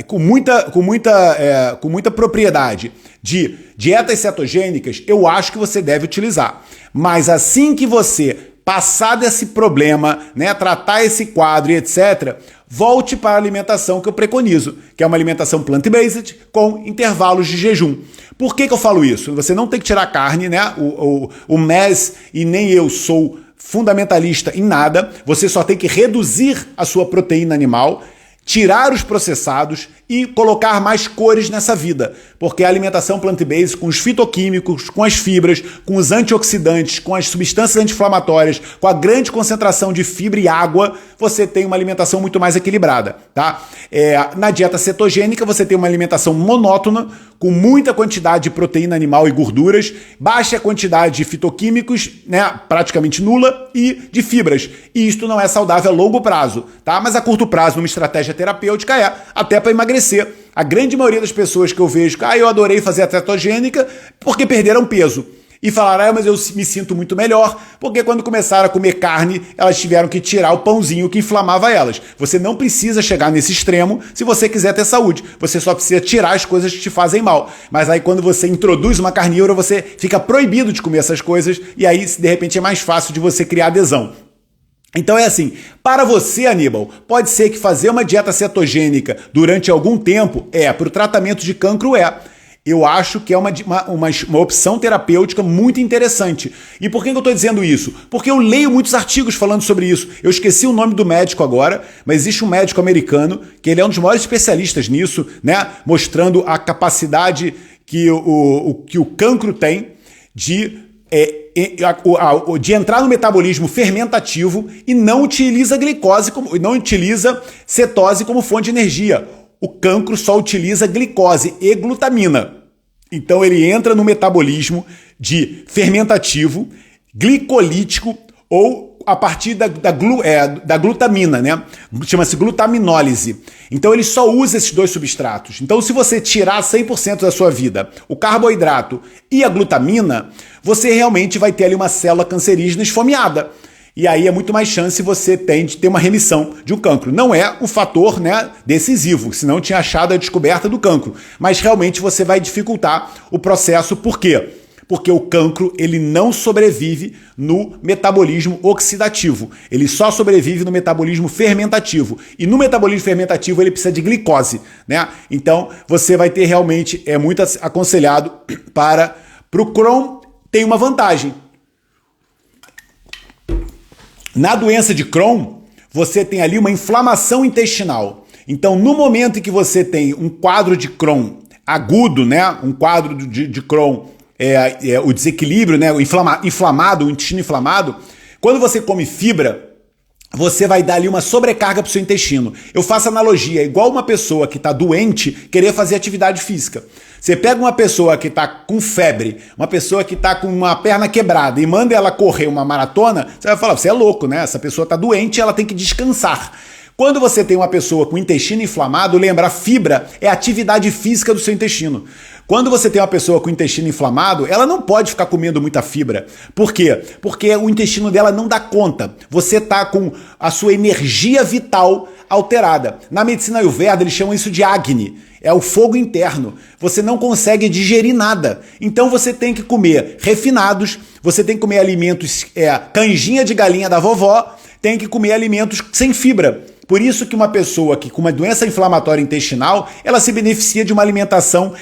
com muita propriedade de dietas cetogênicas, eu acho que você deve utilizar. Mas assim que você passar desse problema, né, tratar esse quadro e etc., volte para a alimentação que eu preconizo, que é uma alimentação plant-based com intervalos de jejum. Por que eu falo isso? Você não tem que tirar carne, né? O MES e nem eu sou fundamentalista em nada. Você só tem que reduzir a sua proteína animal, tirar os processados e colocar mais cores nessa vida, porque a alimentação plant-based com os fitoquímicos, com as fibras, com os antioxidantes, com as substâncias anti-inflamatórias, com a grande concentração de fibra e água, você tem uma alimentação muito mais equilibrada, tá? Na dieta cetogênica você tem uma alimentação monótona, com muita quantidade de proteína animal e gorduras, baixa quantidade de fitoquímicos, né, praticamente nula, e de fibras. E isto não é saudável a longo prazo, tá? Mas a curto prazo, numa estratégia terapêutica, até para emagrecer. A grande maioria das pessoas que eu vejo, eu adorei fazer a cetogênica porque perderam peso. E falaram, mas eu me sinto muito melhor, porque quando começaram a comer carne, elas tiveram que tirar o pãozinho que inflamava elas. Você não precisa chegar nesse extremo se você quiser ter saúde. Você só precisa tirar as coisas que te fazem mal. Mas aí quando você introduz uma carnívora, você fica proibido de comer essas coisas e aí, de repente, é mais fácil de você criar adesão. Então é assim, para você, Aníbal, pode ser que fazer uma dieta cetogênica durante algum tempo para o tratamento de cancro eu acho que é uma opção terapêutica muito interessante. E por que eu estou dizendo isso? Porque eu leio muitos artigos falando sobre isso. Eu esqueci o nome do médico agora, mas existe um médico americano que ele é um dos maiores especialistas nisso, né? Mostrando a capacidade que o cancro tem de entrar no metabolismo fermentativo e não utiliza não utiliza cetose como fonte de energia. O cancro só utiliza glicose e glutamina. Então ele entra no metabolismo de fermentativo, glicolítico ou a partir da glutamina, né? Chama-se glutaminólise. Então ele só usa esses dois substratos. Então se você tirar 100% da sua vida o carboidrato e a glutamina, você realmente vai ter ali uma célula cancerígena esfomeada. E aí é muito mais chance você tem de ter uma remissão de um cancro. Não é um fator, né, decisivo, senão tinha achado a descoberta do cancro. Mas realmente você vai dificultar o processo. Por quê? Porque o cancro ele não sobrevive no metabolismo oxidativo. Ele só sobrevive no metabolismo fermentativo. E no metabolismo fermentativo ele precisa de glicose, né? Então você vai ter realmente, é muito aconselhado para o Crohn tem uma vantagem. Na doença de Crohn, você tem ali uma inflamação intestinal. Então, no momento em que você tem um quadro de Crohn agudo, né, um quadro de Crohn, o desequilíbrio, né, o inflamado, o intestino inflamado, quando você come fibra, você vai dar ali uma sobrecarga para o seu intestino. Eu faço analogia, é igual uma pessoa que está doente querer fazer atividade física. Você pega uma pessoa que está com febre, uma pessoa que está com uma perna quebrada e manda ela correr uma maratona, você vai falar, você é louco, né? Essa pessoa está doente, ela tem que descansar. Quando você tem uma pessoa com intestino inflamado, lembra, a fibra é a atividade física do seu intestino. Quando você tem uma pessoa com intestino inflamado, ela não pode ficar comendo muita fibra. Por quê? Porque o intestino dela não dá conta. Você está com a sua energia vital alterada. Na medicina Ayurveda, eles chamam isso de Agni. É o fogo interno. Você não consegue digerir nada. Então você tem que comer refinados, você tem que comer alimentos, canjinha de galinha da vovó, tem que comer alimentos sem fibra. Por isso que uma pessoa que com uma doença inflamatória intestinal, ela se beneficia de uma alimentação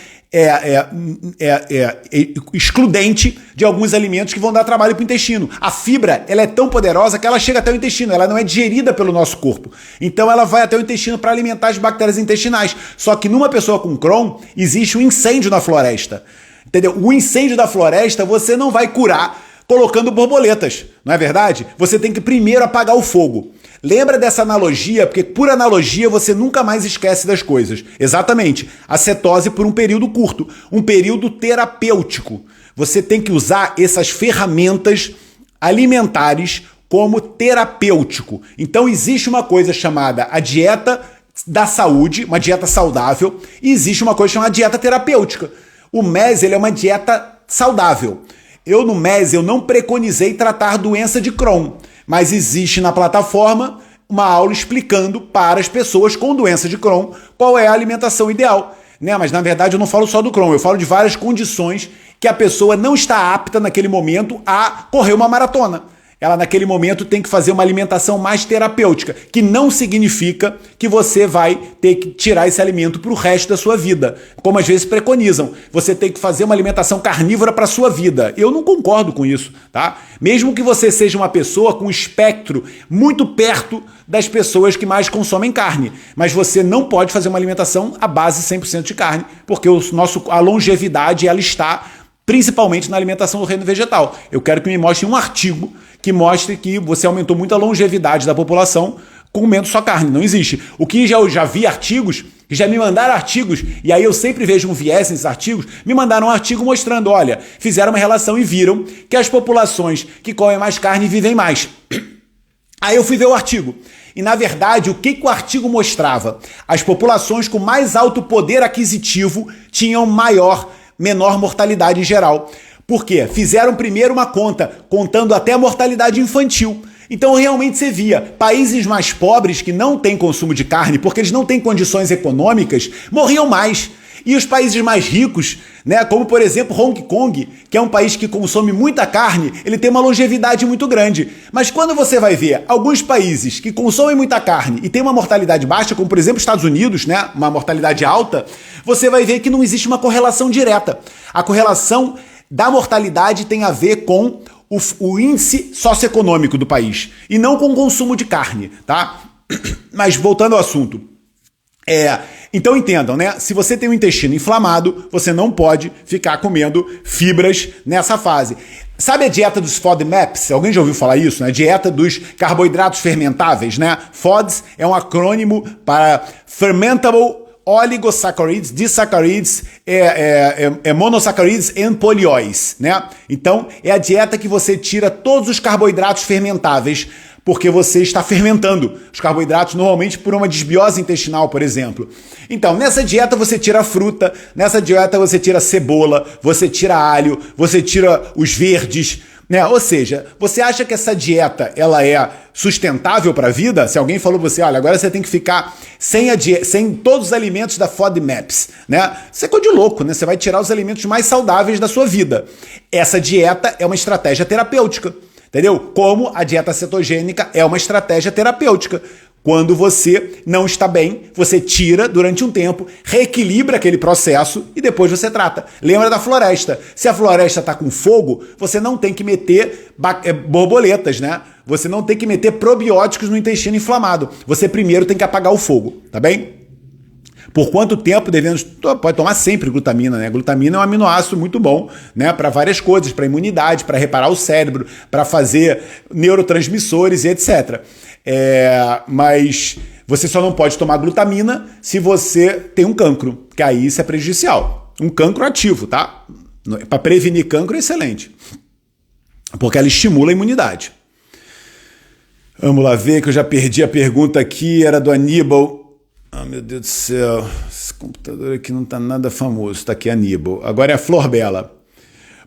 excludente de alguns alimentos que vão dar trabalho para o intestino. A fibra, ela é tão poderosa que ela chega até o intestino, ela não é digerida pelo nosso corpo. Então ela vai até o intestino para alimentar as bactérias intestinais. Só que numa pessoa com Crohn, existe um incêndio na floresta. Entendeu? O incêndio da floresta você não vai curar colocando borboletas, não é verdade? Você tem que primeiro apagar o fogo. Lembra dessa analogia, porque por analogia você nunca mais esquece das coisas. Exatamente, a cetose por um período curto, um período terapêutico. Você tem que usar essas ferramentas alimentares como terapêutico. Então existe uma coisa chamada a dieta da saúde, uma dieta saudável, e existe uma coisa chamada dieta terapêutica. O MES, ele é uma dieta saudável. No MES eu não preconizei tratar doença de Crohn, mas existe na plataforma uma aula explicando para as pessoas com doença de Crohn qual é a alimentação ideal. Né? Mas na verdade eu não falo só do Crohn, eu falo de várias condições que a pessoa não está apta naquele momento a correr uma maratona. Ela naquele momento tem que fazer uma alimentação mais terapêutica, que não significa que você vai ter que tirar esse alimento para o resto da sua vida. Como às vezes preconizam, você tem que fazer uma alimentação carnívora para a sua vida. Eu não concordo com isso, tá? Mesmo que você seja uma pessoa com espectro muito perto das pessoas que mais consomem carne, mas você não pode fazer uma alimentação à base 100% de carne, porque a longevidade ela está principalmente na alimentação do reino vegetal. Eu quero que me mostre um artigo que mostre que você aumentou muito a longevidade da população comendo só carne. Não existe. O que eu já vi artigos, que já me mandaram artigos, e aí eu sempre vejo um viés nesses artigos, me mandaram um artigo mostrando, olha, fizeram uma relação e viram que as populações que comem mais carne vivem mais. Aí eu fui ver o artigo. E, na verdade, o que o artigo mostrava? As populações com mais alto poder aquisitivo tinham menor mortalidade em geral. Por quê? Fizeram primeiro uma conta, contando até a mortalidade infantil. Então, realmente, você via países mais pobres que não têm consumo de carne, porque eles não têm condições econômicas, morriam mais. E os países mais ricos, né, como, por exemplo, Hong Kong, que é um país que consome muita carne, ele tem uma longevidade muito grande. Mas quando você vai ver alguns países que consomem muita carne e têm uma mortalidade baixa, como, por exemplo, Estados Unidos, né, uma mortalidade alta, você vai ver que não existe uma correlação direta. A correlação da mortalidade tem a ver com o índice socioeconômico do país e não com o consumo de carne, tá? Mas voltando ao assunto, então entendam, né? Se você tem o intestino inflamado, você não pode ficar comendo fibras nessa fase. Sabe a dieta dos FODMAPs? Alguém já ouviu falar isso, né? Dieta dos carboidratos fermentáveis, né? FODS é um acrônimo para Fermentable Oligosaccharides, Disaccharides, monossaccharides and polióis, né? Então, é a dieta que você tira todos os carboidratos fermentáveis, porque você está fermentando os carboidratos normalmente por uma desbiose intestinal, por exemplo. Então, nessa dieta você tira fruta, nessa dieta você tira cebola, você tira alho, você tira os verdes, né? Ou seja, você acha que essa dieta ela é sustentável para a vida? Se alguém falou pra você, olha, agora você tem que ficar sem todos os alimentos da FODMAPs, né? Você é coisa de louco, né? Você vai tirar os alimentos mais saudáveis da sua vida. Essa dieta é uma estratégia terapêutica, entendeu? Como a dieta cetogênica é uma estratégia terapêutica. Quando você não está bem, você tira durante um tempo, reequilibra aquele processo e depois você trata. Lembra da floresta. Se a floresta está com fogo, você não tem que meter borboletas, né? Você não tem que meter probióticos no intestino inflamado. Você primeiro tem que apagar o fogo, tá bem? Por quanto tempo devemos... Pode tomar sempre glutamina, né? Glutamina é um aminoácido muito bom, né? Para várias coisas, para imunidade, para reparar o cérebro, para fazer neurotransmissores e etc. Mas você só não pode tomar glutamina se você tem um cancro, que aí isso é prejudicial. Um cancro ativo, tá? Para prevenir cancro é excelente, porque ela estimula a imunidade. Vamos lá ver que eu já perdi a pergunta aqui, era do Aníbal. Ah, meu Deus do céu, esse computador aqui não tá nada famoso. Tá aqui, Aníbal. Agora é a Flor Bela.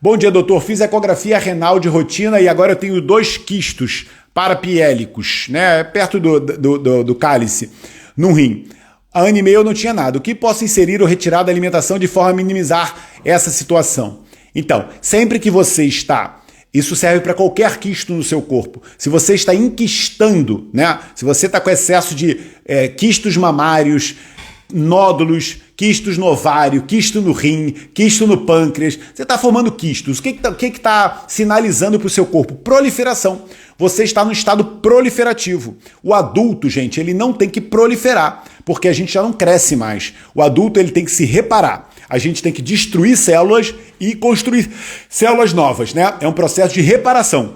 Bom dia, doutor. Fiz ecografia renal de rotina e agora eu tenho 2 quistos parapiélicos, né? Perto do cálice, num rim. Há ano e meio eu não tinha nada. O que posso inserir ou retirar da alimentação de forma a minimizar essa situação? Então, sempre que você está... Isso serve para qualquer quisto no seu corpo. Se você está enquistando, né? Se você está com excesso de quistos mamários, nódulos, quistos no ovário, quisto no rim, quisto no pâncreas, você está formando quistos. O que está sinalizando para o seu corpo? Proliferação. Você está no estado proliferativo. O adulto, gente, ele não tem que proliferar, porque a gente já não cresce mais. O adulto ele tem que se reparar. A gente tem que destruir células e construir células novas, né? É um processo de reparação.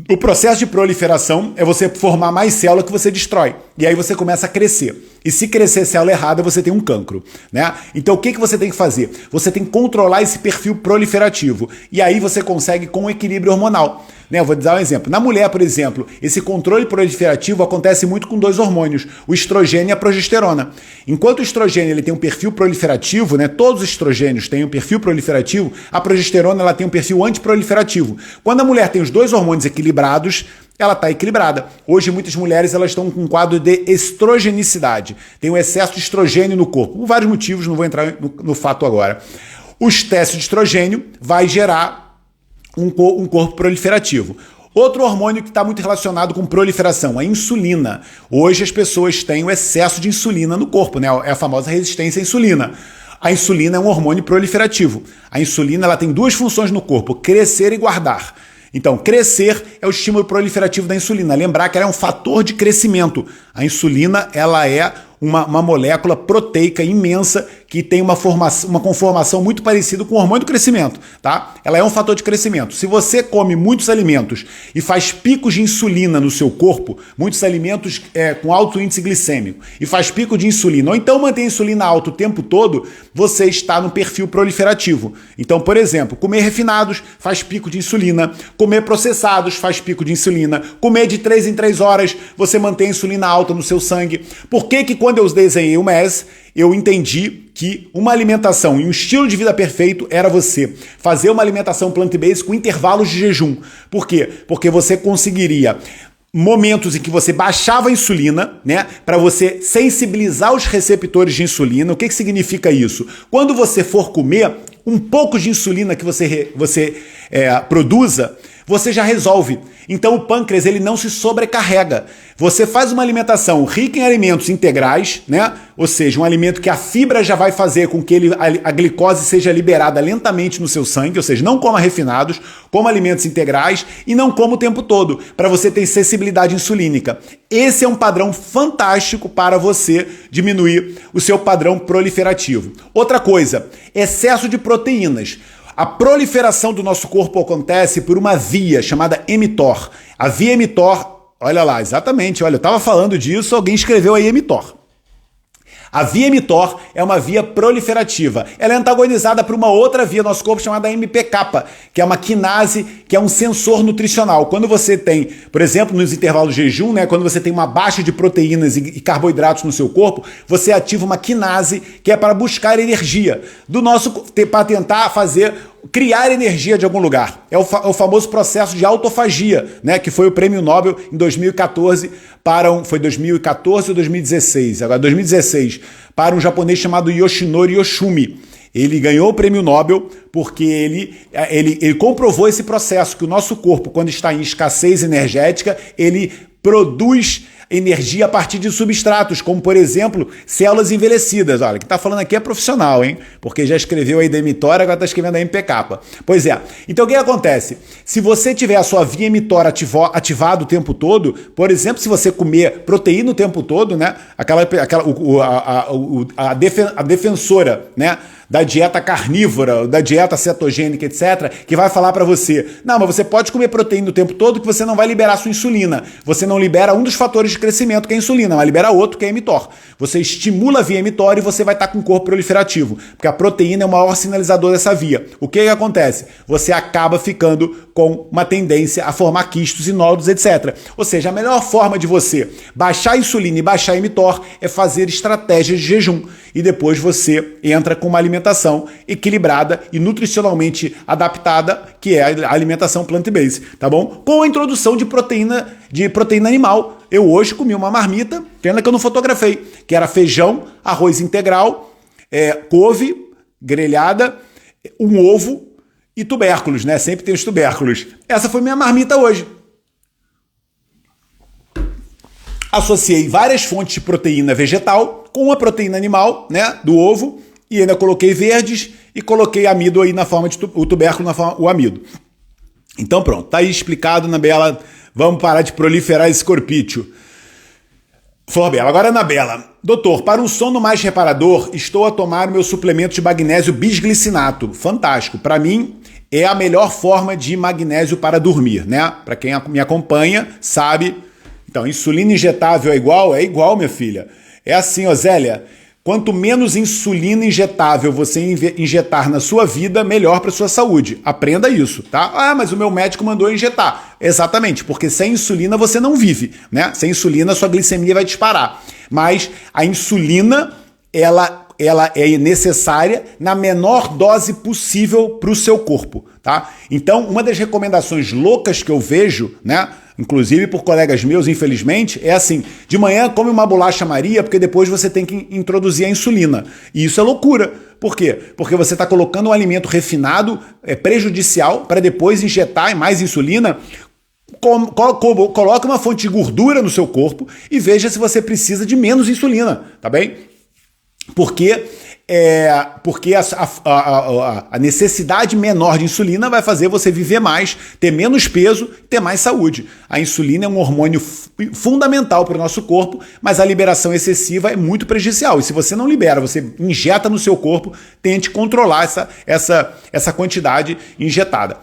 O processo de proliferação é você formar mais célula que você destrói. E aí você começa a crescer. E se crescer célula errada, você tem um cancro, né? Então o que você tem que fazer? Você tem que controlar esse perfil proliferativo. E aí você consegue com o equilíbrio hormonal. Né? Eu vou dar um exemplo. Na mulher, por exemplo, esse controle proliferativo acontece muito com 2 hormônios, o estrogênio e a progesterona. Enquanto o estrogênio ele tem um perfil proliferativo, né? Todos os estrogênios têm um perfil proliferativo, a progesterona ela tem um perfil antiproliferativo. Quando a mulher tem os 2 hormônios equilibrados, ela está equilibrada. Hoje, muitas mulheres elas estão com um quadro de estrogenicidade. Tem um excesso de estrogênio no corpo. Por vários motivos, não vou entrar no fato agora. O excesso de estrogênio vai gerar um corpo proliferativo. Outro hormônio que está muito relacionado com proliferação, a insulina. Hoje as pessoas têm o excesso de insulina no corpo, né? É a famosa resistência à insulina. A insulina é um hormônio proliferativo. A insulina ela tem 2 funções no corpo, crescer e guardar. Então, crescer é o estímulo proliferativo da insulina. Lembrar que ela é um fator de crescimento. A insulina ela é uma molécula proteica imensa que tem uma conformação muito parecida com o hormônio do crescimento, tá? Ela é um fator de crescimento. Se você come muitos alimentos e faz picos de insulina no seu corpo, muitos alimentos com alto índice glicêmico, e faz pico de insulina, ou então mantém a insulina alta o tempo todo, você está no perfil proliferativo. Então, por exemplo, comer refinados faz pico de insulina, comer processados faz pico de insulina, comer de 3 em 3 horas, você mantém a insulina alta no seu sangue. Por que quando eu desenhei o MES, eu entendi que uma alimentação e um estilo de vida perfeito era você fazer uma alimentação plant-based com intervalos de jejum. Por quê? Porque você conseguiria momentos em que você baixava a insulina, né, para você sensibilizar os receptores de insulina. O que significa isso? Quando você for comer, um pouco de insulina que você produza, você já resolve. Então o pâncreas ele não se sobrecarrega. Você faz uma alimentação rica em alimentos integrais, né? Ou seja, um alimento que a fibra já vai fazer com que a glicose seja liberada lentamente no seu sangue, ou seja, não coma refinados, coma alimentos integrais e não coma o tempo todo, para você ter sensibilidade insulínica. Esse é um padrão fantástico para você diminuir o seu padrão proliferativo. Outra coisa, excesso de proteínas. A proliferação do nosso corpo acontece por uma via chamada mTOR. A via mTOR, olha lá, exatamente, olha, eu estava falando disso, alguém escreveu aí mTOR. A via mTOR é uma via proliferativa. Ela é antagonizada por uma outra via no nosso corpo chamada MPK, que é uma quinase, que é um sensor nutricional. Quando você tem, por exemplo, nos intervalos de jejum, né, quando você tem uma baixa de proteínas e carboidratos no seu corpo, você ativa uma quinase, que é para buscar energia para tentar criar energia de algum lugar. É o famoso processo de autofagia, né, que foi o prêmio Nobel em 2014 foi 2014 ou 2016? Agora 2016, para um japonês chamado Yoshinori Yoshumi. Ele ganhou o prêmio Nobel porque ele comprovou esse processo, que o nosso corpo, quando está em escassez energética, ele produz energia a partir de substratos, como, por exemplo, células envelhecidas. Olha, quem está falando aqui é profissional, hein? Porque já escreveu aí da emitória, agora está escrevendo a MPK. Pois é. Então, o que acontece? Se você tiver a sua via emitória ativada o tempo todo, por exemplo, se você comer proteína o tempo todo, né? A defensora, né? Da dieta carnívora, da dieta cetogênica, etc., que vai falar para você, não, mas você pode comer proteína o tempo todo que você não vai liberar sua insulina. Você não libera um dos fatores de crescimento, que é a insulina, mas libera outro, que é a mTOR. Você estimula a via mTOR e você vai estar com um corpo proliferativo, porque a proteína é o maior sinalizador dessa via. O que acontece? Você acaba ficando com uma tendência a formar quistos e nódulos, etc. Ou seja, a melhor forma de você baixar a insulina e baixar a mTOR é fazer estratégias de jejum. E depois você entra com uma alimentação equilibrada e nutricionalmente adaptada, que é a alimentação plant-based, tá bom? Com a introdução de proteína animal. Eu hoje comi uma marmita, pena que eu não fotografei, que era feijão, arroz integral, couve grelhada, um ovo e tubérculos, né? Sempre tem os tubérculos. Essa foi minha marmita hoje. Associei várias fontes de proteína vegetal com a proteína animal, né, do ovo, e ainda coloquei verdes e coloquei amido aí na forma de o tubérculo na forma o amido. Então pronto, tá aí explicado, Anabela. Vamos parar de proliferar esse corpício. Flor Bela, agora Anabela. Doutor, para um sono mais reparador, estou a tomar meu suplemento de magnésio bisglicinato. Fantástico. Para mim, é a melhor forma de magnésio para dormir, né? Para quem me acompanha, sabe. Então, insulina injetável é igual? É igual, minha filha. É assim, ó, Zélia. Quanto menos insulina injetável você injetar na sua vida, melhor para sua saúde. Aprenda isso, tá? Ah, mas o meu médico mandou injetar. Exatamente, porque sem insulina você não vive, né? Sem insulina a sua glicemia vai disparar. Mas a insulina, ela é necessária na menor dose possível para o seu corpo, tá? Então, uma das recomendações loucas que eu vejo, né? Inclusive por colegas meus, infelizmente, é assim, de manhã come uma bolacha Maria, porque depois você tem que introduzir a insulina. E isso é loucura. Por quê? Porque você está colocando um alimento refinado, prejudicial, para depois injetar mais insulina. Coloque uma fonte de gordura no seu corpo e veja se você precisa de menos insulina, tá bem? Porque a necessidade menor de insulina vai fazer você viver mais, ter menos peso, ter mais saúde. A insulina é um hormônio fundamental para o nosso corpo, mas a liberação excessiva é muito prejudicial. E se você não libera, você injeta no seu corpo, tente controlar essa quantidade injetada.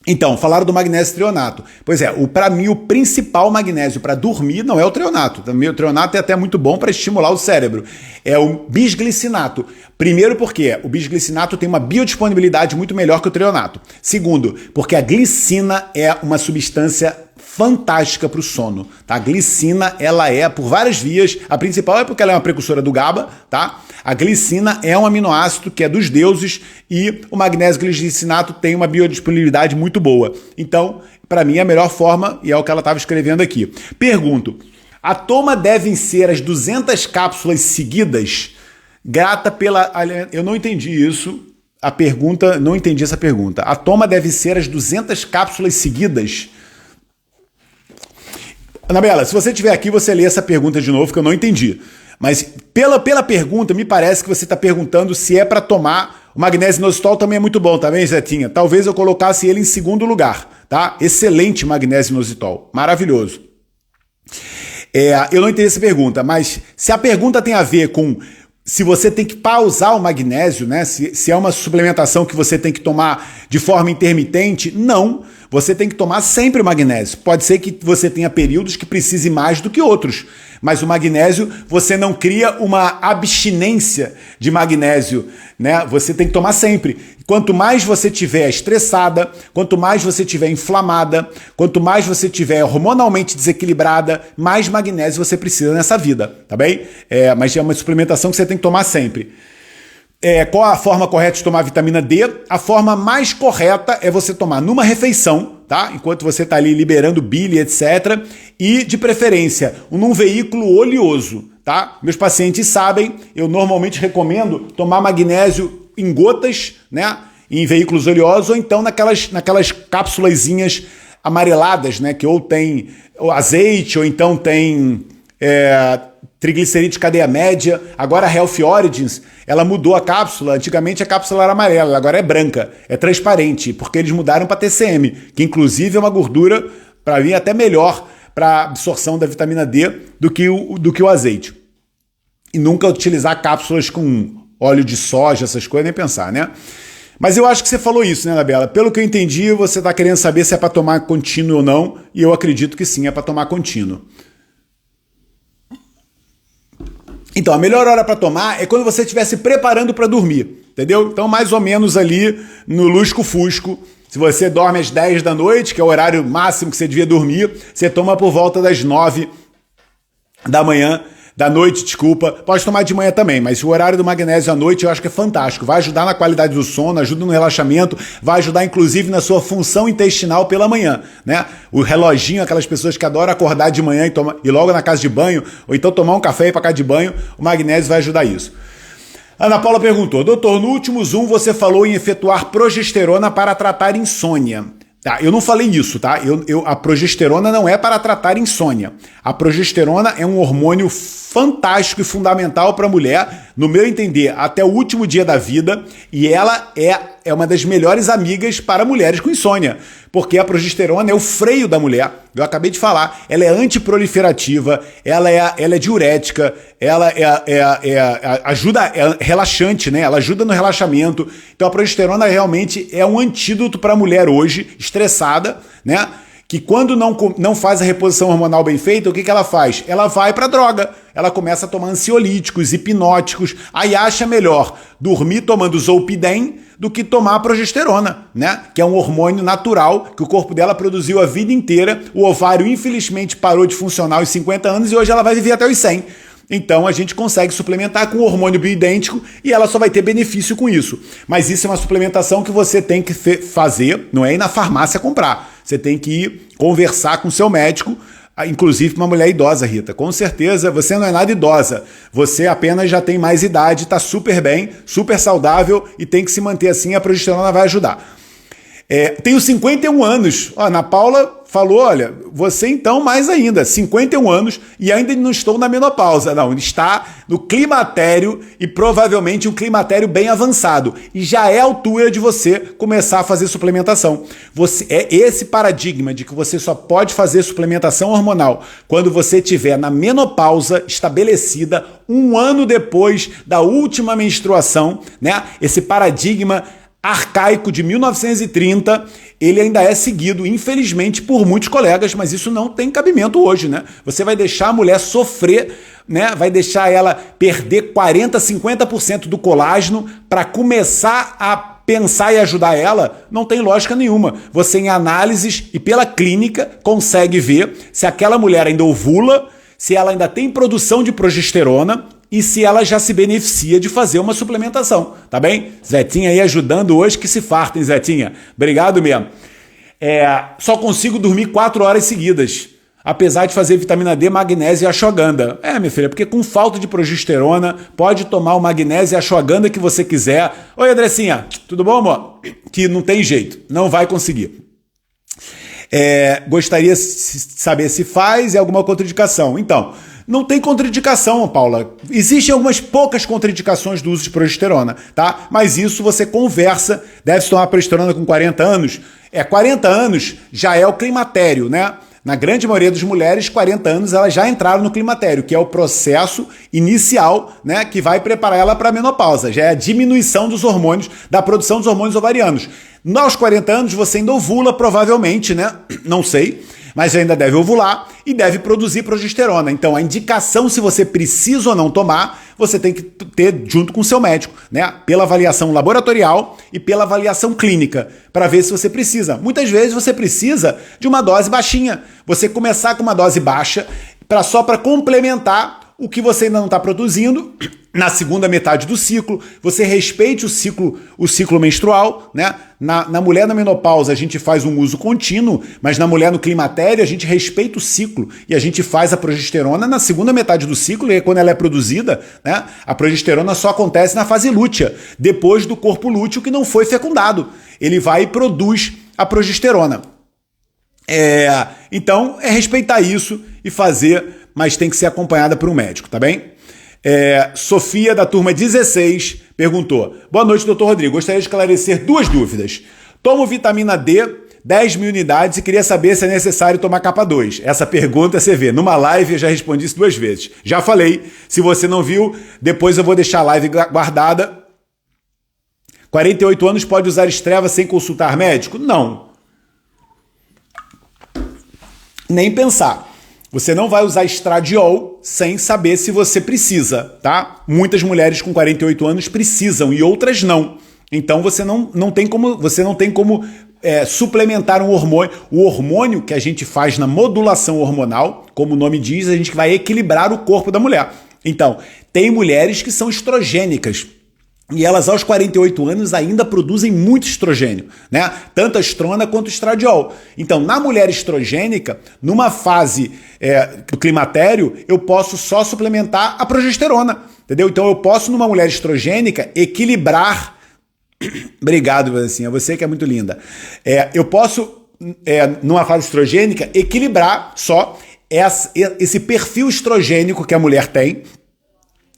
Então, falaram do magnésio treonato. Pois é, para mim o principal magnésio para dormir não é o treonato. Também o treonato é até muito bom para estimular o cérebro. É o bisglicinato. Primeiro porque o bisglicinato tem uma biodisponibilidade muito melhor que o treonato. Segundo, porque a glicina é uma substância fantástica para o sono, tá? A glicina, ela é por várias vias. A principal é porque ela é uma precursora do GABA, tá? A glicina é um aminoácido que é dos deuses e o magnésio glicinato tem uma biodisponibilidade muito boa. Então, para mim, é a melhor forma e é o que ela estava escrevendo aqui. Pergunto, a toma devem ser as 200 cápsulas seguidas? Grata pela... Eu não entendi isso. A pergunta, não entendi essa pergunta. A toma deve ser as 200 cápsulas seguidas? Anabela, se você estiver aqui, você lê essa pergunta de novo, que eu não entendi. Mas pela pergunta, me parece que você está perguntando se é para tomar. O magnésio inositol também é muito bom, tá bem, Zetinha? Talvez eu colocasse ele em segundo lugar, tá? Excelente magnésio inositol, maravilhoso. Eu não entendi essa pergunta, mas se a pergunta tem a ver com se você tem que pausar o magnésio, né? Se é uma suplementação que você tem que tomar de forma intermitente, não. Você tem que tomar sempre o magnésio. Pode ser que você tenha períodos que precise mais do que outros, mas o magnésio, você não cria uma abstinência de magnésio, né? Você tem que tomar sempre. Quanto mais você tiver estressada, quanto mais você tiver inflamada, quanto mais você tiver hormonalmente desequilibrada, mais magnésio você precisa nessa vida, tá bem? Mas é uma suplementação que você tem que tomar sempre. Qual a forma correta de tomar vitamina D? A forma mais correta é você tomar numa refeição, tá? Enquanto você está ali liberando bile, etc. E, de preferência, num veículo oleoso, tá? Meus pacientes sabem, eu normalmente recomendo tomar magnésio em gotas, né? Em veículos oleosos ou então naquelas cápsulazinhas amareladas, né? Que ou tem azeite ou então tem triglicerídeo de cadeia média. Agora a Health Origins, ela mudou a cápsula. Antigamente a cápsula era amarela, agora é branca, é transparente, porque eles mudaram para TCM, que inclusive é uma gordura, para mim, até melhor para absorção da vitamina D do que o azeite. E nunca utilizar cápsulas com óleo de soja, essas coisas, nem pensar, né? Mas eu acho que você falou isso, né, Anabela? Pelo que eu entendi, você está querendo saber se é para tomar contínuo ou não, e eu acredito que sim, é para tomar contínuo. Então, a melhor hora para tomar é quando você estiver se preparando para dormir, entendeu? Então, mais ou menos ali no lusco-fusco. Se você dorme às 10 da noite, que é o horário máximo que você devia dormir, você toma por volta das 9 da noite, desculpa. Pode tomar de manhã também, mas o horário do magnésio à noite eu acho que é fantástico. Vai ajudar na qualidade do sono, ajuda no relaxamento, vai ajudar inclusive na sua função intestinal pela manhã, né? O reloginho, aquelas pessoas que adoram acordar de manhã e logo na casa de banho, ou então tomar um café e ir para casa de banho, o magnésio vai ajudar isso. Ana Paula perguntou, doutor, no último Zoom você falou em efetuar progesterona para tratar insônia. Tá, eu não falei isso, tá? A progesterona não é para tratar insônia. A progesterona é um hormônio fantástico e fundamental para a mulher, no meu entender, até o último dia da vida, e ela é uma das melhores amigas para mulheres com insônia, porque a progesterona é o freio da mulher. Eu acabei de falar, ela é antiproliferativa, ela é diurética, ela ajuda, é relaxante, né? Ela ajuda no relaxamento. Então a progesterona realmente é um antídoto para a mulher hoje, estressada, né? Que quando não faz a reposição hormonal bem feita, o que ela faz? Ela vai para droga. Ela começa a tomar ansiolíticos, hipnóticos, aí acha melhor dormir tomando Zolpidem do que tomar progesterona, né? Que é um hormônio natural que o corpo dela produziu a vida inteira. O ovário, infelizmente, parou de funcionar aos 50 anos e hoje ela vai viver até os 100. Então a gente consegue suplementar com um hormônio bioidêntico e ela só vai ter benefício com isso. Mas isso é uma suplementação que você tem que fazer, não é ir na farmácia comprar. Você tem que ir conversar com o seu médico, inclusive uma mulher idosa, Rita. Com certeza, você não é nada idosa. Você apenas já tem mais idade, está super bem, super saudável e tem que se manter assim, a progesterona vai ajudar. Tenho 51 anos. Ó, Ana Paula falou, olha, você então mais ainda, 51 anos e ainda não estou na menopausa. Não, está no climatério e provavelmente um climatério bem avançado. E já é a altura de você começar a fazer suplementação. Esse paradigma de que você só pode fazer suplementação hormonal quando você estiver na menopausa estabelecida 1 ano depois da última menstruação, né? Esse paradigma arcaico de 1930, ele ainda é seguido, infelizmente, por muitos colegas, mas isso não tem cabimento hoje, né? Você vai deixar a mulher sofrer, né? Vai deixar ela perder 40%, 50% do colágeno para começar a pensar e ajudar ela? Não tem lógica nenhuma. Você, em análises e pela clínica, consegue ver se aquela mulher ainda ovula, se ela ainda tem produção de progesterona, e se ela já se beneficia de fazer uma suplementação, tá bem? Zetinha aí ajudando hoje, que se fartem, Zetinha. Obrigado mesmo. Só consigo dormir 4 horas seguidas, apesar de fazer vitamina D, magnésio e ashwagandha. Minha filha, porque com falta de progesterona, pode tomar o magnésio e a ashwagandha que você quiser. Oi, Andressinha, tudo bom, amor? Que não tem jeito, não vai conseguir. Gostaria de saber se faz e alguma contraindicação. Então, não tem contraindicação, Paula. Existem algumas poucas contraindicações do uso de progesterona, tá? Mas isso você conversa, deve-se tomar progesterona com 40 anos. 40 anos já é o climatério, né? Na grande maioria das mulheres, 40 anos, elas já entraram no climatério, que é o processo inicial, né, que vai preparar ela para a menopausa. Já é a diminuição dos hormônios, da produção dos hormônios ovarianos. Aos 40 anos, você ainda ovula, provavelmente, né? Não sei, mas ainda deve ovular e deve produzir progesterona. Então, a indicação se você precisa ou não tomar, você tem que ter junto com o seu médico, né? Pela avaliação laboratorial e pela avaliação clínica, para ver se você precisa. Muitas vezes você precisa de uma dose baixinha. Você começar com uma dose baixa só para complementar o que você ainda não está produzindo na segunda metade do ciclo. Você respeite o ciclo menstrual, né? Na mulher na menopausa a gente faz um uso contínuo, mas na mulher no climatério a gente respeita o ciclo e a gente faz a progesterona na segunda metade do ciclo, e aí, quando ela é produzida, né? A progesterona só acontece na fase lútea, depois do corpo lúteo que não foi fecundado. Ele vai e produz a progesterona. Então, é respeitar isso e fazer, mas tem que ser acompanhada por um médico, tá bem? Sofia, da turma 16, perguntou: boa noite, doutor Rodrigo. Gostaria de esclarecer 2 dúvidas. Tomo vitamina D, 10.000 unidades, e queria saber se é necessário tomar capa 2. Essa pergunta você vê. Numa live eu já respondi isso 2 vezes. Já falei. Se você não viu, depois eu vou deixar a live guardada. 48 anos pode usar Estreva sem consultar médico? Não. Nem pensar. Você não vai usar estradiol sem saber se você precisa, tá? Muitas mulheres com 48 anos precisam e outras não. Então você não tem como suplementar um hormônio. O hormônio que a gente faz na modulação hormonal, como o nome diz, a gente vai equilibrar o corpo da mulher. Então, tem mulheres que são estrogênicas. E elas, aos 48 anos, ainda produzem muito estrogênio, né? Tanto a estrona quanto o estradiol. Então, na mulher estrogênica, numa fase do climatério, eu posso só suplementar a progesterona, entendeu? Então, eu posso, numa mulher estrogênica, equilibrar... Obrigado, assim, é você que é muito linda. Eu posso, numa fase estrogênica, equilibrar só esse perfil estrogênico que a mulher tem.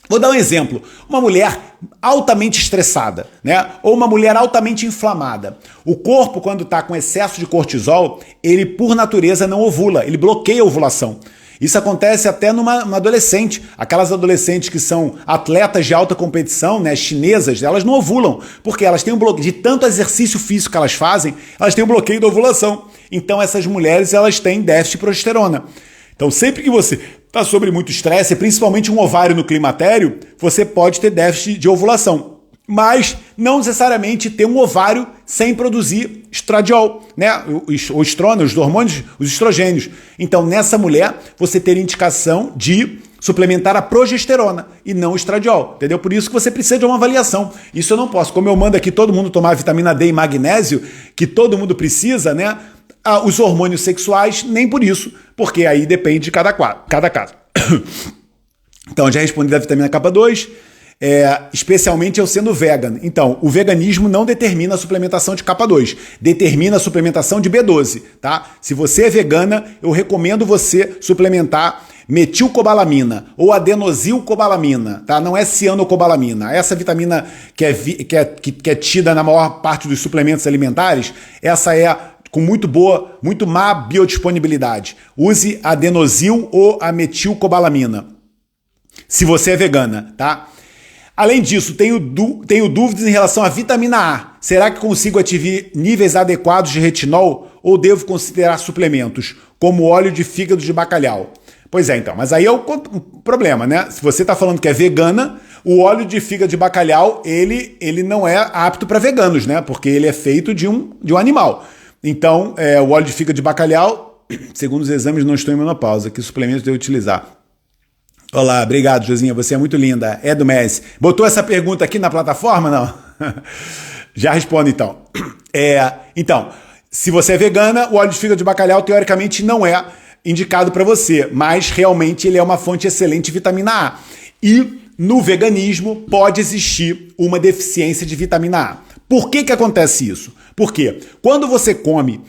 Vou dar um exemplo. Uma mulher altamente estressada, né? Ou uma mulher altamente inflamada. O corpo, quando está com excesso de cortisol, ele, por natureza, não ovula. Ele bloqueia a ovulação. Isso acontece até numa adolescente. Aquelas adolescentes que são atletas de alta competição, né, chinesas, elas não ovulam, porque elas têm um bloqueio, de tanto exercício físico que elas fazem, elas têm um bloqueio da ovulação. Então essas mulheres, elas têm déficit de progesterona. Então sempre que você está sob muito estresse, principalmente um ovário no climatério, você pode ter déficit de ovulação. Mas não necessariamente ter um ovário sem produzir estradiol, né? O estrona, os hormônios, os estrogênios. Então, nessa mulher, você teria indicação de suplementar a progesterona e não o estradiol, entendeu? Por isso que você precisa de uma avaliação. Isso eu não posso. Como eu mando aqui todo mundo tomar vitamina D e magnésio, que todo mundo precisa, né? Os hormônios sexuais, nem por isso, porque aí depende de cada caso. Então, já respondi da vitamina K2, especialmente eu sendo vegan. Então, o veganismo não determina a suplementação de K2, determina a suplementação de B12, tá? Se você é vegana, eu recomendo você suplementar metilcobalamina ou adenosilcobalamina, tá? Não é cianocobalamina. Essa vitamina que é tida na maior parte dos suplementos alimentares, essa é com muito má biodisponibilidade. Use adenosil ou a metilcobalamina, se você é vegana, tá? Além disso, tenho dúvidas em relação à vitamina A. Será que consigo atingir níveis adequados de retinol ou devo considerar suplementos, como óleo de fígado de bacalhau? Pois é, então, mas aí é o problema, né? Se você está falando que é vegana, o óleo de fígado de bacalhau, ele não é apto para veganos, né? Porque ele é feito de um animal. Então, o óleo de fígado de bacalhau, segundo os exames, não estou em menopausa. Que suplementos devo utilizar? Olá, obrigado, Josinha. Você é muito linda. É do Messi. Botou essa pergunta aqui na plataforma? Não? Já respondo, então. Então, se você é vegana, o óleo de fígado de bacalhau, teoricamente, não é indicado para você, mas realmente ele é uma fonte excelente de vitamina A. E no veganismo pode existir uma deficiência de vitamina A. Por que acontece isso? Porque quando você come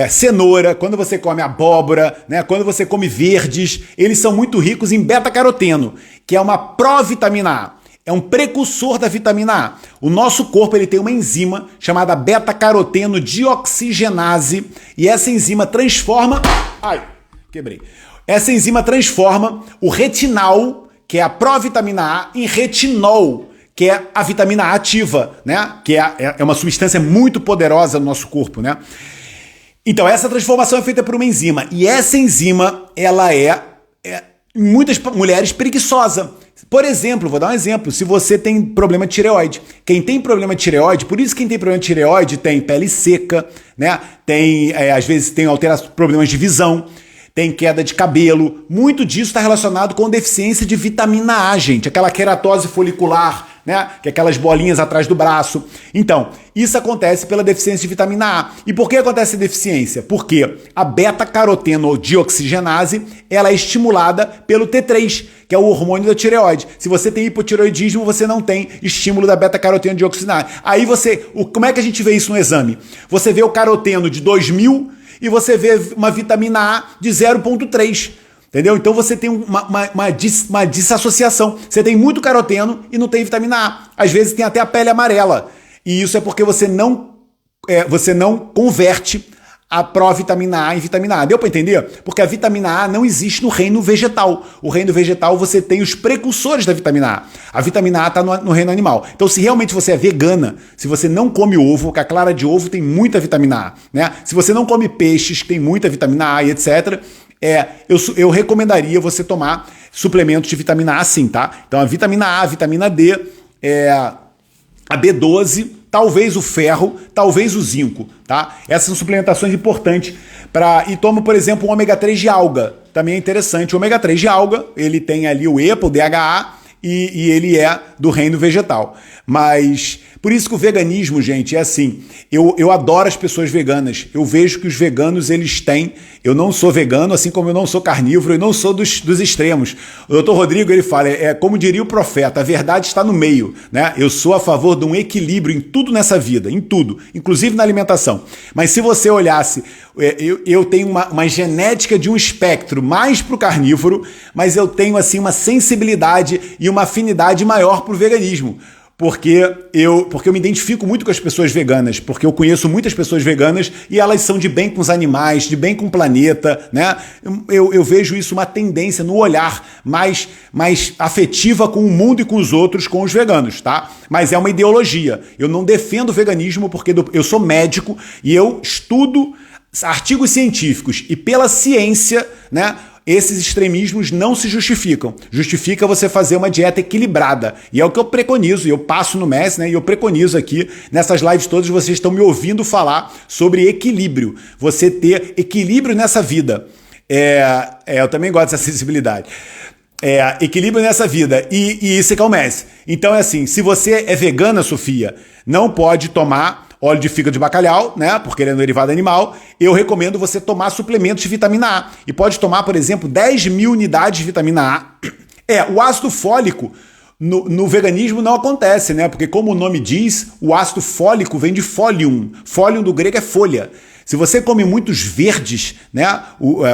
cenoura, quando você come abóbora, né, quando você come verdes, eles são muito ricos em beta-caroteno, que é uma provitamina A. É um precursor da vitamina A. O nosso corpo ele tem uma enzima chamada beta-caroteno dioxigenase e essa enzima transforma... Ai, quebrei. Essa enzima transforma o retinal, que é a provitamina A, em retinol, que é a vitamina A ativa, né? Que é uma substância muito poderosa no nosso corpo, né? Então, essa transformação é feita por uma enzima. E essa enzima, ela em muitas mulheres, preguiçosa. Por exemplo, vou dar um exemplo. Se você tem problema de tireoide. Quem tem problema de tireoide, por isso quem tem problema de tireoide tem pele seca, né? Às vezes tem problemas de visão, tem queda de cabelo. Muito disso está relacionado com deficiência de vitamina A, gente. Aquela queratose folicular, né? Que é aquelas bolinhas atrás do braço. Então, isso acontece pela deficiência de vitamina A. E por que acontece a deficiência? Porque a beta-caroteno dioxigenase, ela é estimulada pelo T3, que é o hormônio da tireoide. Se você tem hipotireoidismo, você não tem estímulo da beta-caroteno dioxigenase. Aí como é que a gente vê isso no exame? Você vê o caroteno de 2000 e você vê uma vitamina A de 0,3. Entendeu? Então você tem uma desassociação. Você tem muito caroteno e não tem vitamina A. Às vezes tem até a pele amarela. E isso é porque você não converte a provitamina A em vitamina A. Deu para entender? Porque a vitamina A não existe no reino vegetal. O reino vegetal você tem os precursores da vitamina A. A vitamina A está no reino animal. Então se realmente você é vegana, se você não come ovo, porque a clara de ovo tem muita vitamina A, né? Se você não come peixes, que tem muita vitamina A e etc., eu recomendaria você tomar suplementos de vitamina A sim, tá? Então a vitamina A, a vitamina D, a B12, talvez o ferro, talvez o zinco, tá? Essas são suplementações importantes e toma, por exemplo, o ômega 3 de alga, também é interessante. O ômega 3 de alga, ele tem ali o EPA, o DHA, e ele é do reino vegetal. Mas por isso que o veganismo, gente, é assim, eu adoro as pessoas veganas. Eu vejo que os veganos, eles têm... Eu não sou vegano, assim como eu não sou carnívoro, eu não sou dos extremos. O Dr. Rodrigo, ele fala, como diria o profeta, a verdade está no meio, né? Eu sou a favor de um equilíbrio em tudo nessa vida, em tudo, inclusive na alimentação. Mas se você olhasse, eu tenho uma genética de um espectro mais para o carnívoro, mas eu tenho assim uma sensibilidade e uma afinidade maior para o veganismo. Porque eu me identifico muito com as pessoas veganas, porque eu conheço muitas pessoas veganas e elas são de bem com os animais, de bem com o planeta, né? Eu vejo isso uma tendência no olhar mais afetiva com o mundo e com os outros, com os veganos, tá? Mas é uma ideologia. Eu não defendo o veganismo porque eu sou médico e eu estudo artigos científicos e pela ciência, né? Esses extremismos não se justificam. Justifica você fazer uma dieta equilibrada. E é o que eu preconizo, e eu passo no MES, né? E eu preconizo aqui, nessas lives todas, vocês estão me ouvindo falar sobre equilíbrio. Você ter equilíbrio nessa vida. Eu também gosto dessa sensibilidade. Equilíbrio nessa vida. E isso é que é o MES. Então é assim, se você é vegana, Sofia, não pode tomar óleo de fígado de bacalhau, né? Porque ele é um derivado animal. Eu recomendo você tomar suplementos de vitamina A. E pode tomar, por exemplo, 10.000 unidades de vitamina A. O ácido fólico no veganismo não acontece, né? Porque como o nome diz, o ácido fólico vem de folium. Folium do grego é folha. Se você come muitos verdes, né,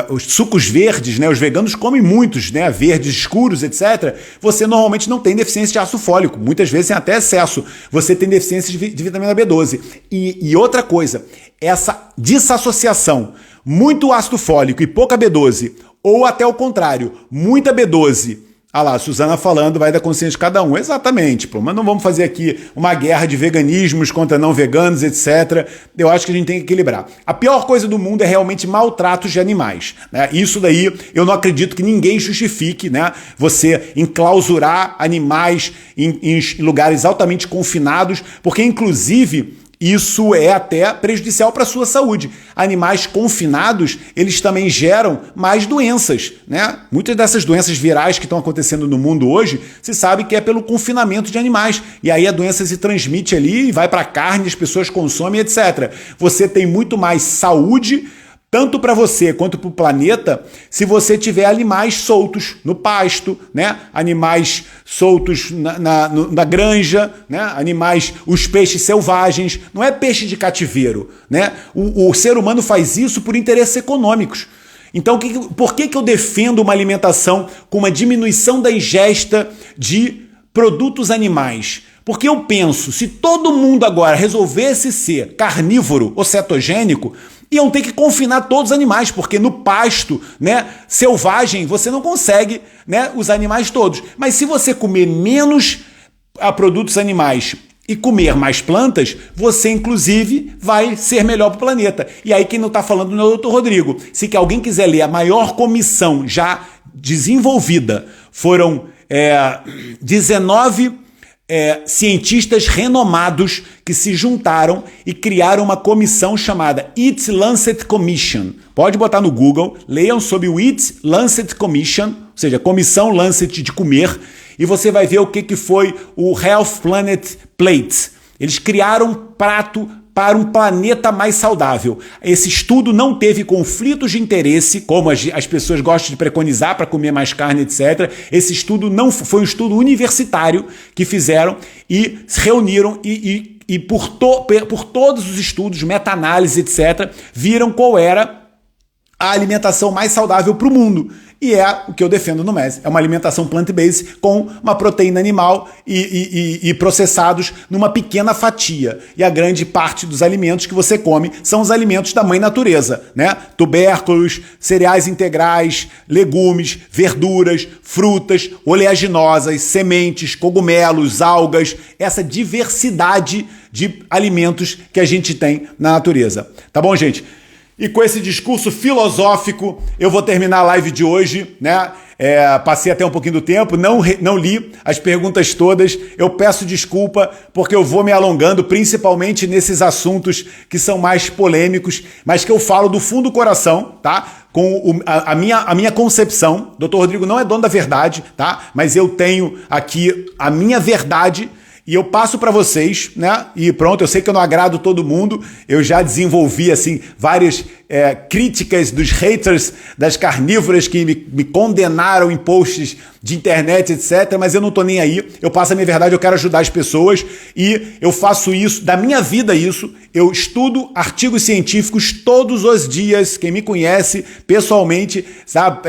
os sucos verdes, né, os veganos comem muitos, né, verdes escuros, etc., você normalmente não tem deficiência de ácido fólico. Muitas vezes tem até excesso. Você tem deficiência de vitamina B12. E outra coisa, essa desassociação, muito ácido fólico e pouca B12, ou até o contrário, muita B12. Ah lá, a Suzana falando, vai da consciência de cada um. Exatamente, pô, mas não vamos fazer aqui uma guerra de veganismos contra não veganos, etc. Eu acho que a gente tem que equilibrar. A pior coisa do mundo é realmente maltratos de animais, né? Isso daí eu não acredito que ninguém justifique, né? Você enclausurar animais em lugares altamente confinados, porque inclusive isso é até prejudicial para a sua saúde. Animais confinados, eles também geram mais doenças, né? Muitas dessas doenças virais que estão acontecendo no mundo hoje, se sabe que é pelo confinamento de animais. E aí a doença se transmite ali e vai para a carne, as pessoas consomem, etc. Você tem muito mais saúde, tanto para você quanto para o planeta, se você tiver animais soltos no pasto, né? Animais soltos na granja, né? Animais, os peixes selvagens, não é peixe de cativeiro, né? O ser humano faz isso por interesses econômicos. Então, por que eu defendo uma alimentação com uma diminuição da ingesta de produtos animais? Porque eu penso, se todo mundo agora resolvesse ser carnívoro ou cetogênico, iam ter que confinar todos os animais, porque no pasto, né, selvagem, você não consegue, né, os animais todos. Mas se você comer menos produtos animais e comer mais plantas, você, inclusive, vai ser melhor para o planeta. E aí quem não está falando não é o Dr. Rodrigo. Se que alguém quiser ler a maior comissão já desenvolvida, foram 19 cientistas renomados que se juntaram e criaram uma comissão chamada Eat Lancet Commission. Pode botar no Google, leiam sobre o Eat Lancet Commission, ou seja, Comissão Lancet de comer, e você vai ver o que foi o Health Planet Plate. Eles criaram um prato para um planeta mais saudável. Esse estudo não teve conflitos de interesse, como as pessoas gostam de preconizar para comer mais carne, etc. Esse estudo não foi um estudo universitário que fizeram e se reuniram e e por todos os estudos, meta-análise, etc., viram qual era a alimentação mais saudável para o mundo. E é o que eu defendo no MES. É uma alimentação plant-based com uma proteína animal e processados numa pequena fatia. E a grande parte dos alimentos que você come são os alimentos da mãe natureza, né? Tubérculos, cereais integrais, legumes, verduras, frutas, oleaginosas, sementes, cogumelos, algas, essa diversidade de alimentos que a gente tem na natureza. Tá bom, gente? E com esse discurso filosófico, eu vou terminar a live de hoje, né? Passei até um pouquinho do tempo, não li as perguntas todas. Eu peço desculpa porque eu vou me alongando, principalmente nesses assuntos que são mais polêmicos, mas que eu falo do fundo do coração, tá? Com a minha concepção. Dr. Rodrigo não é dono da verdade, tá? Mas eu tenho aqui a minha verdade. E eu passo para vocês, né? E pronto, eu sei que eu não agrado todo mundo. Eu já desenvolvi, assim, várias críticas dos haters das carnívoras que me condenaram em posts de internet, etc. Mas eu não tô nem aí. Eu passo a minha verdade, eu quero ajudar as pessoas. E eu faço isso, da minha vida isso. Eu estudo artigos científicos todos os dias. Quem me conhece pessoalmente, sabe?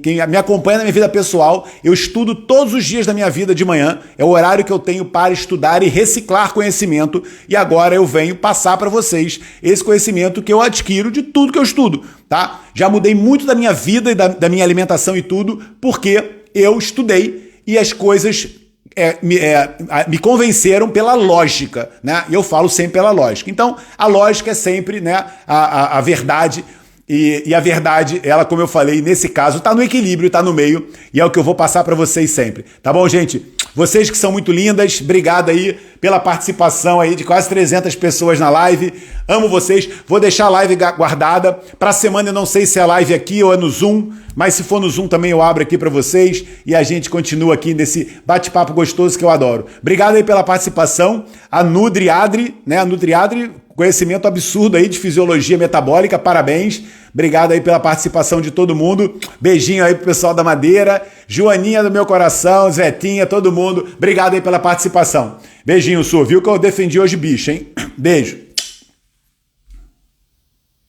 Quem me acompanha na minha vida pessoal, eu estudo todos os dias da minha vida de manhã. É o horário que eu tenho para estudar e reciclar conhecimento. E agora eu venho passar para vocês esse conhecimento que eu adquiro de tudo que eu estudo, tá? Já mudei muito da minha vida e da minha alimentação e tudo, porque eu estudei e as coisas me convenceram pela lógica, né? E eu falo sempre pela lógica. Então, a lógica é sempre, né, a verdade. E a verdade, ela, como eu falei, nesse caso, tá no equilíbrio, tá no meio, e é o que eu vou passar para vocês sempre. Tá bom, gente? Vocês que são muito lindas, obrigado aí pela participação aí de quase 300 pessoas na live. Amo vocês. Vou deixar a live guardada. Pra semana eu não sei se é live aqui ou é no Zoom, mas se for no Zoom também eu abro aqui para vocês e a gente continua aqui nesse bate-papo gostoso que eu adoro. Obrigado aí pela participação. A Nutriadri, né? A Nutriadri, conhecimento absurdo aí de fisiologia metabólica, parabéns. Obrigado aí pela participação de todo mundo. Beijinho aí pro pessoal da Madeira, Joaninha do meu coração, Zetinha, todo mundo. Obrigado aí pela participação. Beijinho, Su, viu que eu defendi hoje bicho, hein? Beijo.